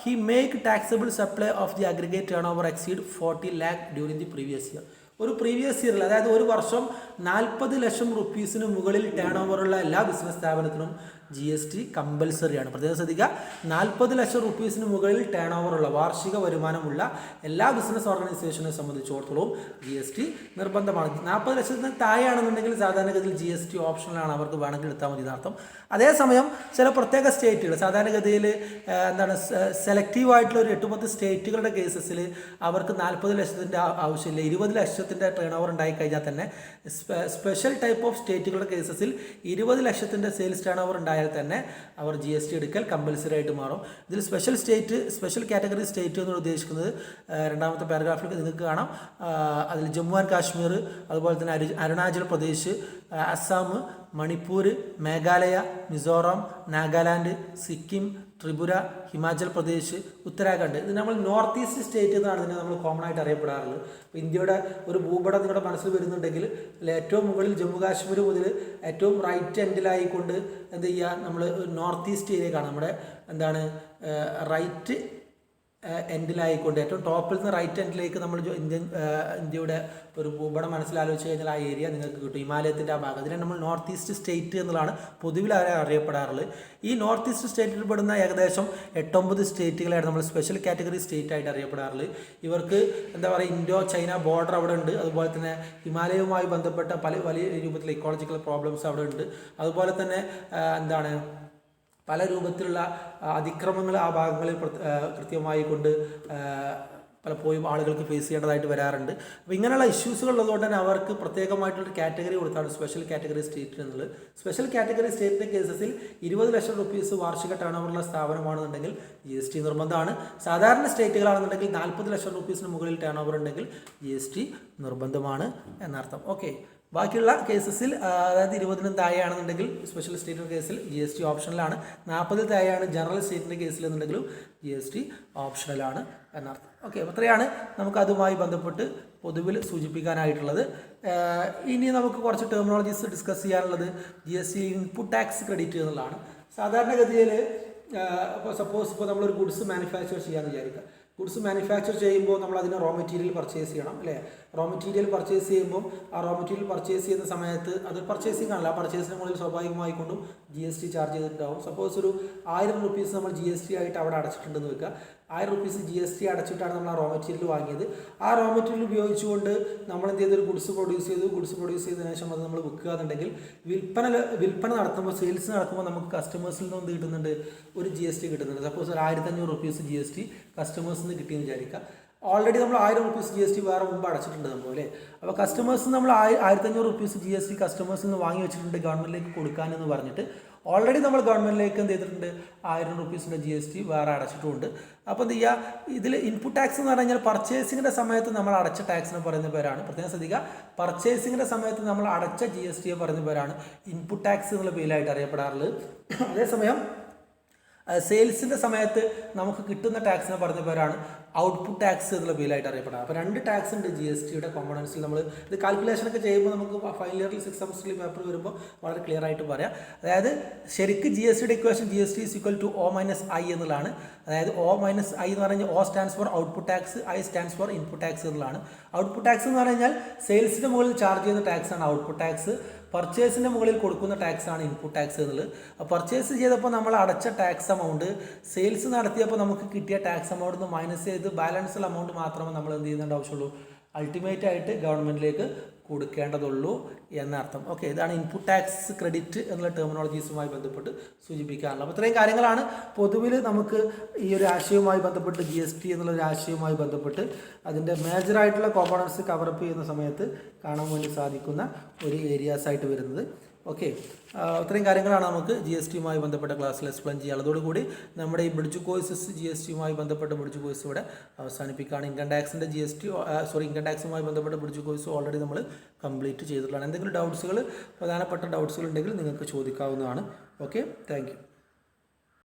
he make taxable supply of the aggregate turnover exceed 40 lakh during the previous year. ഒരു പ്രീവിയസ് ഇയറിൽ, അതായത് ഒരു വർഷം 40 ലക്ഷം റുപ്പീസിന് മുകളിൽ ടേൺ ഓവറുള്ള എല്ലാ business സ്ഥാപനത്തിനും GST കമ്പൽസറിയാണ്. പ്രത്യേകം ശ്രദ്ധിക്കുക, 40 ലക്ഷം റുപ്പീസിന് മുകളിൽ ടേൺ ഓവറുള്ള വാർഷിക വരുമാനമുള്ള എല്ലാ ബിസിനസ് ഓർഗനൈസേഷനെ സംബന്ധിച്ചിടത്തോളം GST നിർബന്ധമാണ്. 40 ലക്ഷത്തിന് താഴെയാണെന്നുണ്ടെങ്കിൽ സാധാരണഗതിയിൽ GST ഓപ്ഷനിലാണ്, അവർക്ക് വേണമെങ്കിൽ എടുത്താൽ മതി എന്നർത്ഥം. അതേസമയം ചില പ്രത്യേക സ്റ്റേറ്റുകൾ, സാധാരണഗതിയിൽ സെലക്റ്റീവായിട്ടുള്ള ഒരു 8-10 സ്റ്റേറ്റുകളുടെ കേസസിൽ അവർക്ക് 40 ലക്ഷത്തിൻ്റെ ആവശ്യമില്ല, 20 ലക്ഷത്തിൽ ലക്ഷത്തിൻ്റെ ടേൺ ഓവർ ഉണ്ടായി കഴിഞ്ഞാൽ തന്നെ സ്പെഷ്യൽ ടൈപ്പ് ഓഫ് സ്റ്റേറ്റുകളുടെ കേസസിൽ 20 ലക്ഷത്തിൻ്റെ സെയിൽസ് ടേൺ ഓവർ ഉണ്ടായാൽ തന്നെ അവർ GST എടുക്കൽ കമ്പൽസറി ആയിട്ട് മാറും. ഇതിൽ സ്പെഷ്യൽ കാറ്റഗറി സ്റ്റേറ്റ് എന്ന് ഉദ്ദേശിക്കുന്നത് രണ്ടാമത്തെ പാരഗ്രാഫിൽ നിങ്ങൾക്ക് കാണാം. അതിൽ ജമ്മു ആൻഡ് കാശ്മീർ, അതുപോലെ തന്നെ അരുണാചൽ പ്രദേശ്, അസം, മണിപ്പൂർ, മേഘാലയ, മിസോറാം, നാഗാലാൻഡ്, സിക്കിം, ത്രിപുര, ഹിമാചൽ പ്രദേശ്, ഉത്തരാഖണ്ഡ്. ഇത് നമ്മൾ നോർത്ത് ഈസ്റ്റ് സ്റ്റേറ്റ് എന്നാണ് ഇതിനെ നമ്മൾ കോമൺ ആയിട്ട് അറിയപ്പെടാറുള്ളത്. അപ്പോൾ ഇന്ത്യയുടെ ഒരു ഭൂപടം നിങ്ങളുടെ മനസ്സിൽ വരുന്നുണ്ടെങ്കിൽ ഏറ്റവും മുകളിൽ ജമ്മു കാശ്മീർ മുതൽ ഏറ്റവും റൈറ്റ് എൻഡിലായിക്കൊണ്ട് എന്ത് ചെയ്യുക, നമ്മൾ നോർത്ത് ഈസ്റ്റ് ഏരിയക്കാണ് നമ്മുടെ റൈറ്റ് എൻഡിലായിക്കൊണ്ട് ഏറ്റവും ടോപ്പിൽ നിന്ന് റൈറ്റ് എൻഡിലേക്ക് നമ്മൾ ഇന്ത്യയുടെ ഒരു ഭൂപടം മനസ്സിലാലോചിച്ച് കഴിഞ്ഞാൽ ആ ഏരിയ നിങ്ങൾക്ക് കിട്ടും. ഹിമാലയത്തിൻ്റെ ആ ഭാഗം, അതിനെ നമ്മൾ നോർത്ത് ഈസ്റ്റ് സ്റ്റേറ്റ് എന്നുള്ളതാണ് പൊതുവിൽ അറിയപ്പെടാറുള്ളത്. ഈ നോർത്ത് ഈസ്റ്റ് സ്റ്റേറ്റിൽ പെടുന്ന ഏകദേശം 8-9 സ്റ്റേറ്റുകളായിട്ട് നമ്മൾ സ്പെഷ്യൽ കാറ്റഗറി സ്റ്റേറ്റ് ആയിട്ട് അറിയപ്പെടാറുള്ളത്. ഇവർക്ക് ഇൻഡോ ചൈന ബോർഡർ അവിടെ ഉണ്ട്. അതുപോലെ തന്നെ ഹിമാലയവുമായി ബന്ധപ്പെട്ട വലിയ രൂപത്തിലുള്ള ഇക്കോളജിക്കൽ പ്രോബ്ലംസ് അവിടെ ഉണ്ട്. അതുപോലെ തന്നെ പല രൂപത്തിലുള്ള അതിക്രമങ്ങൾ ആ ഭാഗങ്ങളിൽ കൃത്യമായി കൊണ്ട് പലപ്പോഴും ആളുകൾക്ക് ഫേസ് ചെയ്യേണ്ടതായിട്ട് വരാറുണ്ട്. അപ്പോൾ ഇങ്ങനെയുള്ള ഇഷ്യൂസുകൾ ഉള്ളതുകൊണ്ട് തന്നെ അവർക്ക് പ്രത്യേകമായിട്ടൊരു കാറ്റഗറി കൊടുത്താണ് സ്പെഷ്യൽ കാറ്റഗറി സ്റ്റേറ്റ് എന്നുള്ളത്. സ്പെഷ്യൽ കാറ്റഗറി സ്റ്റേറ്റിൻ്റെ കേസസിൽ 20 ലക്ഷം റുപ്പീസ് വാർഷിക ടേൺ ഓവറുള്ള സ്ഥാപനമാണെന്നുണ്ടെങ്കിൽ GST നിർബന്ധമാണ്. സാധാരണ സ്റ്റേറ്റുകളാണെന്നുണ്ടെങ്കിൽ 40 ലക്ഷം റുപ്പീസിന് മുകളിൽ ടേൺ ഓവർ ഉണ്ടെങ്കിൽ GST നിർബന്ധമാണ് എന്നർത്ഥം. ഓക്കെ, ബാക്കിയുള്ള കേസസിൽ അതായത് 20-നും താഴെയാണെന്നുണ്ടെങ്കിൽ സ്പെഷ്യൽ സ്റ്റേറ്റിൻ്റെ കേസിൽ GST ഓപ്ഷണലാണ്. 40-ൽ താഴെയാണ് ജനറൽ സ്റ്റേറ്റിൻ്റെ കേസിൽ എന്നുണ്ടെങ്കിലും GST ഓപ്ഷണലാണ് എന്നർത്ഥം. ഓക്കെ, അപ്പോൾ അത്രയാണ് നമുക്ക് അതുമായി ബന്ധപ്പെട്ട് പൊതുവിൽ സൂചിപ്പിക്കാനായിട്ടുള്ളത്. ഇനി നമുക്ക് കുറച്ച് ടെർമിനോളജീസ് ഡിസ്കസ് ചെയ്യാനുള്ളത് GST ഇൻപുട്ട് ടാക്സ് ക്രെഡിറ്റ് എന്നുള്ളതാണ്. സാധാരണഗതിയിൽ ഇപ്പോൾ സപ്പോസ് നമ്മളൊരു ഗുഡ്സ് മാനുഫാക്ചർ ചെയ്യാമെന്ന് വിചാരിക്കുക. ഗുഡ്സ് മാനുഫാക്ചർ ചെയ്യുമ്പോൾ നമ്മൾ അതിന് റോ മെറ്റീരിയൽ പർച്ചേസ് ചെയ്യണം അല്ലേ? റോ മെറ്റീരിയൽ പർച്ചേസ് ചെയ്യുമ്പോൾ ആ റോ മെറ്റീരിയൽ പർച്ചേസ് ചെയ്യുന്ന സമയത്ത് അത് പർച്ചേസിംഗ് ആണല്ലോ, ആ പർച്ചേസിന് മുകളിൽ സ്വാഭാവികമായിക്കൊണ്ടും GST ചാർജ് ചെയ്തിട്ടുണ്ടാവും. സപ്പോസ് ഒരു 1000 റുപ്പീസ് നമ്മൾ GST ആയിട്ട് അവിടെ അടച്ചിട്ടുണ്ടെന്ന് വെക്കുക. 1000 റുപ്പീസ് GST അടച്ചിട്ടാണ് നമ്മൾ ആ റോ മെറ്റീരിയൽ വാങ്ങിയത്. ആ റോ മെറ്റീരിയൽ ഉപയോഗിച്ചുകൊണ്ട് നമ്മൾ എന്ത് ചെയ്തൊരു ഗുഡ്സ് പ്രൊഡ്യൂസ് ചെയ്തതിനു ശേഷം അത് നമ്മൾ വിൽക്കുക എന്നുണ്ടെങ്കിൽ വിൽപ്പന നടത്തുമ്പോൾ സെയിൽസ് നടക്കുമ്പോൾ നമുക്ക് കസ്റ്റമേഴ്സിൽ നിന്ന് എന്ത് കിട്ടുന്നുണ്ട്, ഒരു GST കിട്ടുന്നുണ്ട്. സപ്പോസ് ഒരു 1500 റുപ്പീസ് GST കസ്റ്റമേഴ്സിൽ നിന്ന് കിട്ടിയെന്ന് വിചാരിക്കുക. ഓൾറെഡി നമ്മൾ 1000 റുപ്പീസ് GST വേറെ മുമ്പ് അടച്ചിട്ടുണ്ട് നമ്മൾ അല്ലേ? അപ്പോൾ കസ്റ്റമേഴ്സ് നമ്മൾ 1500 റുപ്പീസ് GST കസ്റ്റമേഴ്സിൽ നിന്ന് വാങ്ങി വെച്ചിട്ടുണ്ട് ഗവൺമെൻറ്റിലേക്ക് കൊടുക്കാനെന്ന് പറഞ്ഞിട്ട് ഓൾറെഡി നമ്മൾ ഗവൺമെൻറ്റിലേക്ക് എന്ത് ചെയ്തിട്ടുണ്ട്, 1000 റുപ്പീസിൻ്റെ GST വേറെ അടച്ചിട്ടുമുണ്ട്. അപ്പോൾ എന്ത് ചെയ്യുക, ഇതിൽ ഇൻപുട്ട് ടാക്സ് എന്ന് പറഞ്ഞു കഴിഞ്ഞാൽ പർച്ചേസിങ്ങിൻ്റെ സമയത്ത് നമ്മൾ അടച്ച ടാക്സിനെ പറയുന്ന പേരാണ്. പ്രത്യേകം ശ്രദ്ധിക്കുക, പർച്ചേസിങ്ങിൻ്റെ സമയത്ത് നമ്മൾ അടച്ച GSTയെ പറയുന്ന പേരാണ് ഇൻപുട്ട് ടാക്സ് എന്നുള്ള പേരിലായിട്ട് അറിയപ്പെടാറുള്ളത്. അതേസമയം സെയിൽസിൻ്റെ സമയത്ത് നമുക്ക് കിട്ടുന്ന ടാക്സിനെ പറഞ്ഞ പേരാണ് ഔട്ട്പുട്ട് ടാക്സ് എന്നുള്ള പേരിലായിട്ട് അറിയപ്പെടാം. അപ്പോൾ 2 ടാക്സ് ഉണ്ട് GSTയുടെ കോമ്പണൻസിൽ. നമ്മൾ ഇത് കാൽക്കുലേഷനൊക്കെ ചെയ്യുമ്പോൾ നമുക്ക് ഫൈനൽ ഇയറിൽ 6th സെമസ്റ്ററിൽ പേപ്പർ വരുമ്പോൾ വളരെ ക്ലിയർ ആയിട്ട് പറയാം. അതായത് ശരിക്കും GSTയുടെ ഇക്വേഷൻ GST = O - I എന്നുള്ളതാണ്. അതായത് O - I എന്ന് പറഞ്ഞാൽ O stands for output tax, I stands for input tax എന്നുള്ളതാണ്. ഔട്ട്പുട്ട് ടാക്സ് എന്ന് പറഞ്ഞു കഴിഞ്ഞാൽ സെയിൽസിന് മുകളിൽ ചാർജ് ചെയ്യുന്ന ടാക്സാണ് ഔട്ട്പുട്ട് ടാക്സ്. പർച്ചേസിൻ്റെ മുകളിൽ കൊടുക്കുന്ന ടാക്സാണ് ഇൻപുട്ട് ടാക്സ് എന്നുള്ളത്. പർച്ചേസ് ചെയ്തപ്പോൾ നമ്മൾ അടച്ച ടാക്സ് എമൗണ്ട് സെയിൽസ് നടത്തിയപ്പോൾ നമുക്ക് കിട്ടിയ ടാക്സ് എമൗണ്ട് നിന്ന് മൈനസ് ചെയ്ത് ബാലൻസുള്ള എമൗണ്ട് മാത്രമേ നമ്മൾ എന്ത് ചെയ്യുന്നുണ്ട് ആവശ്യമുള്ളൂ, അൾട്ടിമേറ്റ് ആയിട്ട് ഗവൺമെൻറ്റിലേക്ക് കൊടുക്കേണ്ടതുള്ളൂ എന്നർത്ഥം. ഓക്കെ, ഇതാണ് ഇൻപുട്ട് ടാക്സ് ക്രെഡിറ്റ് എന്നുള്ള ടെർമിനോളജീസുമായി ബന്ധപ്പെട്ട് സൂചിപ്പിക്കാനുള്ളത്. അപ്പോൾ ഇത്രയും കാര്യങ്ങളാണ് പൊതുവിൽ നമുക്ക് ഈ ഒരു ആശയവുമായി ബന്ധപ്പെട്ട് GST എന്നുള്ളൊരു ആശയവുമായി ബന്ധപ്പെട്ട് അതിൻ്റെ മേജറായിട്ടുള്ള കോമ്പണൻസ് കവറപ്പ് ചെയ്യുന്ന സമയത്ത് കാണാൻ വേണ്ടി സാധിക്കുന്ന ഒരു ഏരിയാസ് ആയിട്ട് വരുന്നത്. ഓക്കെ, ഇത്രയും കാര്യങ്ങളാണ് നമുക്ക് GSTയുമായി ബന്ധപ്പെട്ട ക്ലാസ്സിൽ എക്സ്പ്ലെയിൻ ചെയ്യാനുള്ളത്. അതോടുകൂടി നമ്മുടെ ഈ ബ്രിഡ്ജ് കോഴ്സസ് GSTയുമായി ബന്ധപ്പെട്ട ബ്രിഡ്ജ് കോഴ്സ് ഇവിടെ അവസാനിപ്പിക്കുകയാണ്. ഇൻകം ടാക്സുമായി ബന്ധപ്പെട്ട ബ്രിഡ്ജ് കോഴ്സ് ഓൾറെഡി നമ്മൾ കംപ്ലീറ്റ് ചെയ്തിട്ടുള്ളതാണ്. എന്തെങ്കിലും പ്രധാനപ്പെട്ട ഡൗട്ട്സുകൾ ഉണ്ടെങ്കിൽ നിങ്ങൾക്ക് ചോദിക്കാവുന്നതാണ്. Okay, thank U.